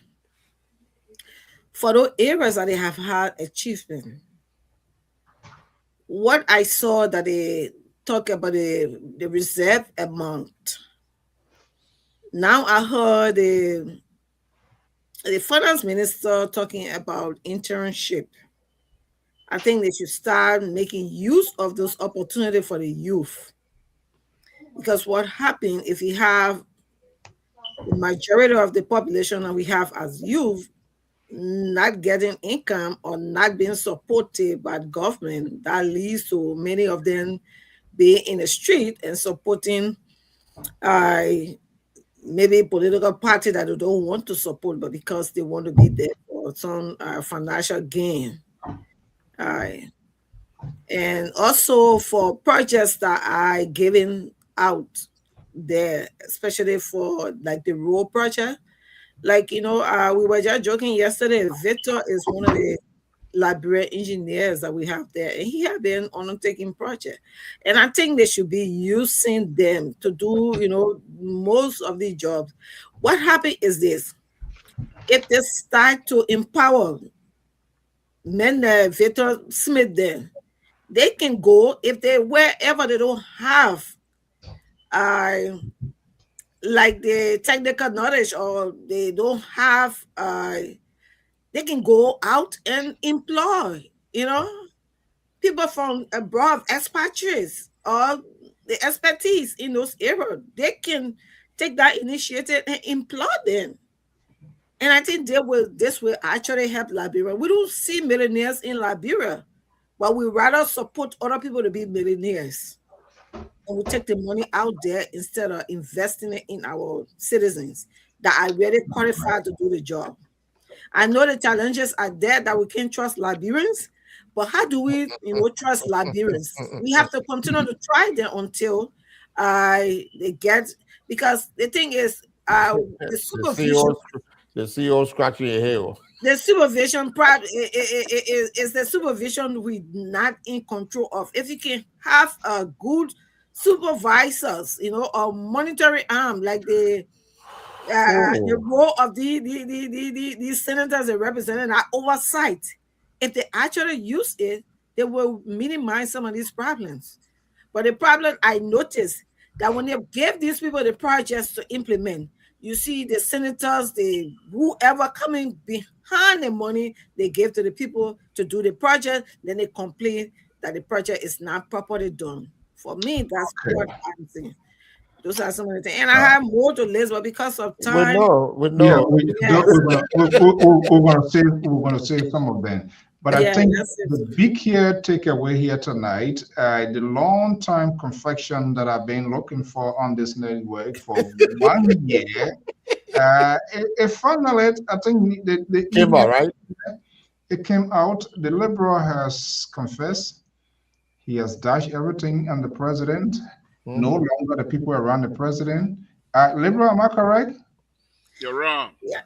for those areas that they have had achievement, what I saw that they talk about the reserve amount. Now I heard the finance minister talking about internship. I think they should start making use of those opportunities for the youth. Because what happens if you have the majority of the population that we have as youth not getting income or not being supported by the government, that leads to many of them being in the street and supporting maybe political party that they don't want to support, but because they want to be there for some financial gain. And also for projects that are given out there, especially for like the road project. Like, we were just joking yesterday, Victor is one of the Liberian engineers that we have there, and he had been undertaking project. And I think they should be using them to do, most of the jobs. What happened is this: if they start to empower men, Victor Smith, there, they can go if they wherever they don't have like the technical knowledge or they don't have they can go out and employ, people from abroad, expatriates, or the expertise in those areas. They can take that initiative and employ them. And I think this will actually help Liberia. We don't see millionaires in Liberia, but we rather support other people to be millionaires. And we take the money out there instead of investing it in our citizens that are really qualified to do the job. I know the challenges are there that we can't trust Liberians, but how do we, trust Liberians? We have to continue to try them until they get, because the thing is, the supervision. The CEO scratching your head. The supervision is the supervision we're not in control of. If you can have a good supervisors, a monitoring arm like the role of the senators and representatives are oversight. If they actually use it, they will minimize some of these problems. But the problem I noticed that when they give these people the projects to implement, you see the senators, whoever coming behind the money they give to the people to do the project, then they complain that the project is not properly done. For me, that's what I'm saying. Those are some of the things. And I have more to list, but because of time. We know. Yeah, we're going to say some of them. But I think the big takeaway here tonight, the long time confection that I've been looking for on this network for 1 year, it finally, I think the came out, right? It came out. The Liberal has confessed. He has dashed everything on the president. No longer the people around the president. Liberal, am I correct? You're wrong. Yeah.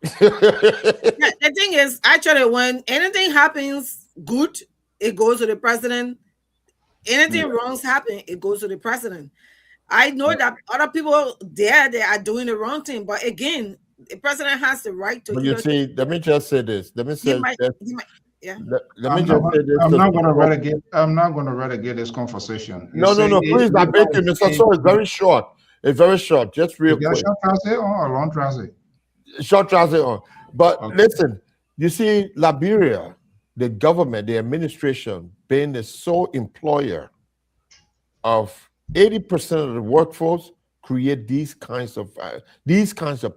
The thing is, actually, when anything happens good, it goes to the president. Anything wrongs happen, it goes to the president. I know that other people there, they are doing the wrong thing, but again, the president has the right to. But you see, let me just say this. Let me say yeah. Let me just say this. I'm not going to relegate. I'm not going to relegate this conversation. No, please, I beg you, Mr. So it's very short. It's very short, just real quick. Short transit or long transit? Short transit on. But listen, you see, Liberia, the government, the administration, being the sole employer of 80% of the workforce, create these kinds of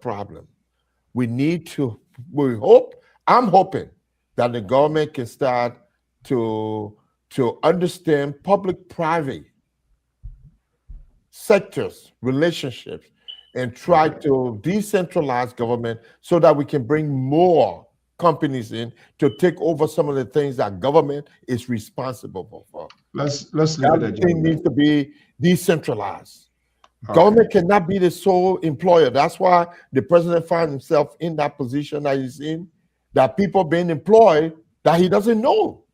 problems. I'm hoping that the government can start to understand public-private sectors, relationships, and try to decentralize government so that we can bring more companies in to take over some of the things that government is responsible for. Let's leave it at that. Needs to be decentralized. Government cannot be the sole employer. That's why the president finds himself in that position that he's in, that people being employed that he doesn't know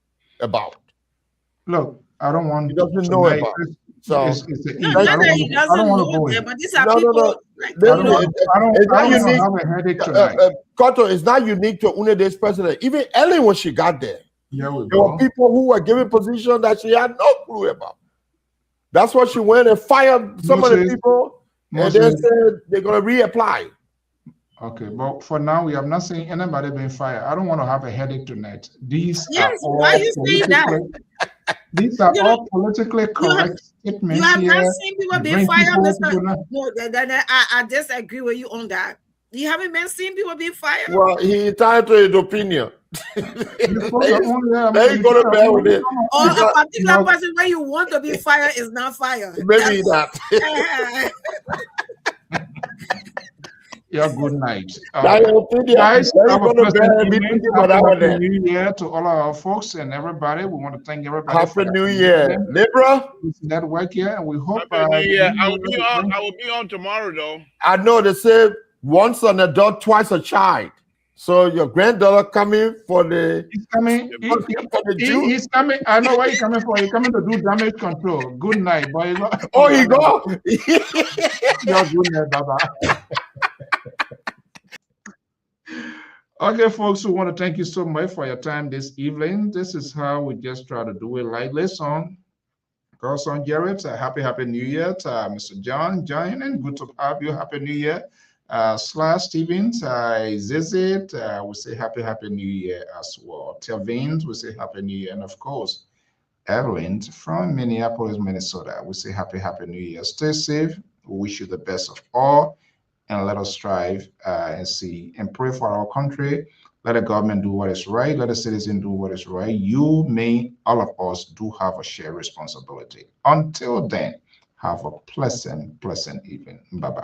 about. Look, I don't want. He doesn't know about. So he doesn't know there, but these are people. I don't have a headache tonight. Koto, it's not unique to Unede's president. Even Ellen, when she got there, there were people who were given positions that she had no clue about. That's why she went and fired some of the people, and they said they're going to reapply. Okay, but for now, we have not seen anybody being fired. I don't want to have a headache tonight. These are all why are you saying that? These are all politically correct statements. You have not seen people being fired. No, I disagree with you on that. You haven't been seeing people being fired. Well, he entitled to his opinion. There you go to bed with it. Or a particular person when you want to be fired is not fired. Maybe that. Yeah, good night. Guys, have a Happy New Year to all our folks and everybody. We want to thank everybody. Happy New Year, Libra. Network here, and we hope. I will be on tomorrow, though. I know they said once an adult, twice a child. So your granddaughter coming for the. He's coming. He's coming. I know where he's coming for. He's coming to do damage control. Good night, boy. Oh, he go. Your good night, Baba. Okay, folks, we want to thank you so much for your time this evening. This is how we just try to do it lightly. Son Jared, happy New Year. Mr. John, and good to have you. Happy New Year. Slash Stevens, Zizit, we say happy New Year as well. Tervins, we say happy New Year. And of course, Evelyn from Minneapolis, Minnesota, we say happy New Year. Stay safe. We wish you the best of all. And let us strive and see and pray for our country. Let the government do what is right. Let the citizen do what is right. You, me, all of us do have a shared responsibility. Until then, have a pleasant evening. Bye-bye.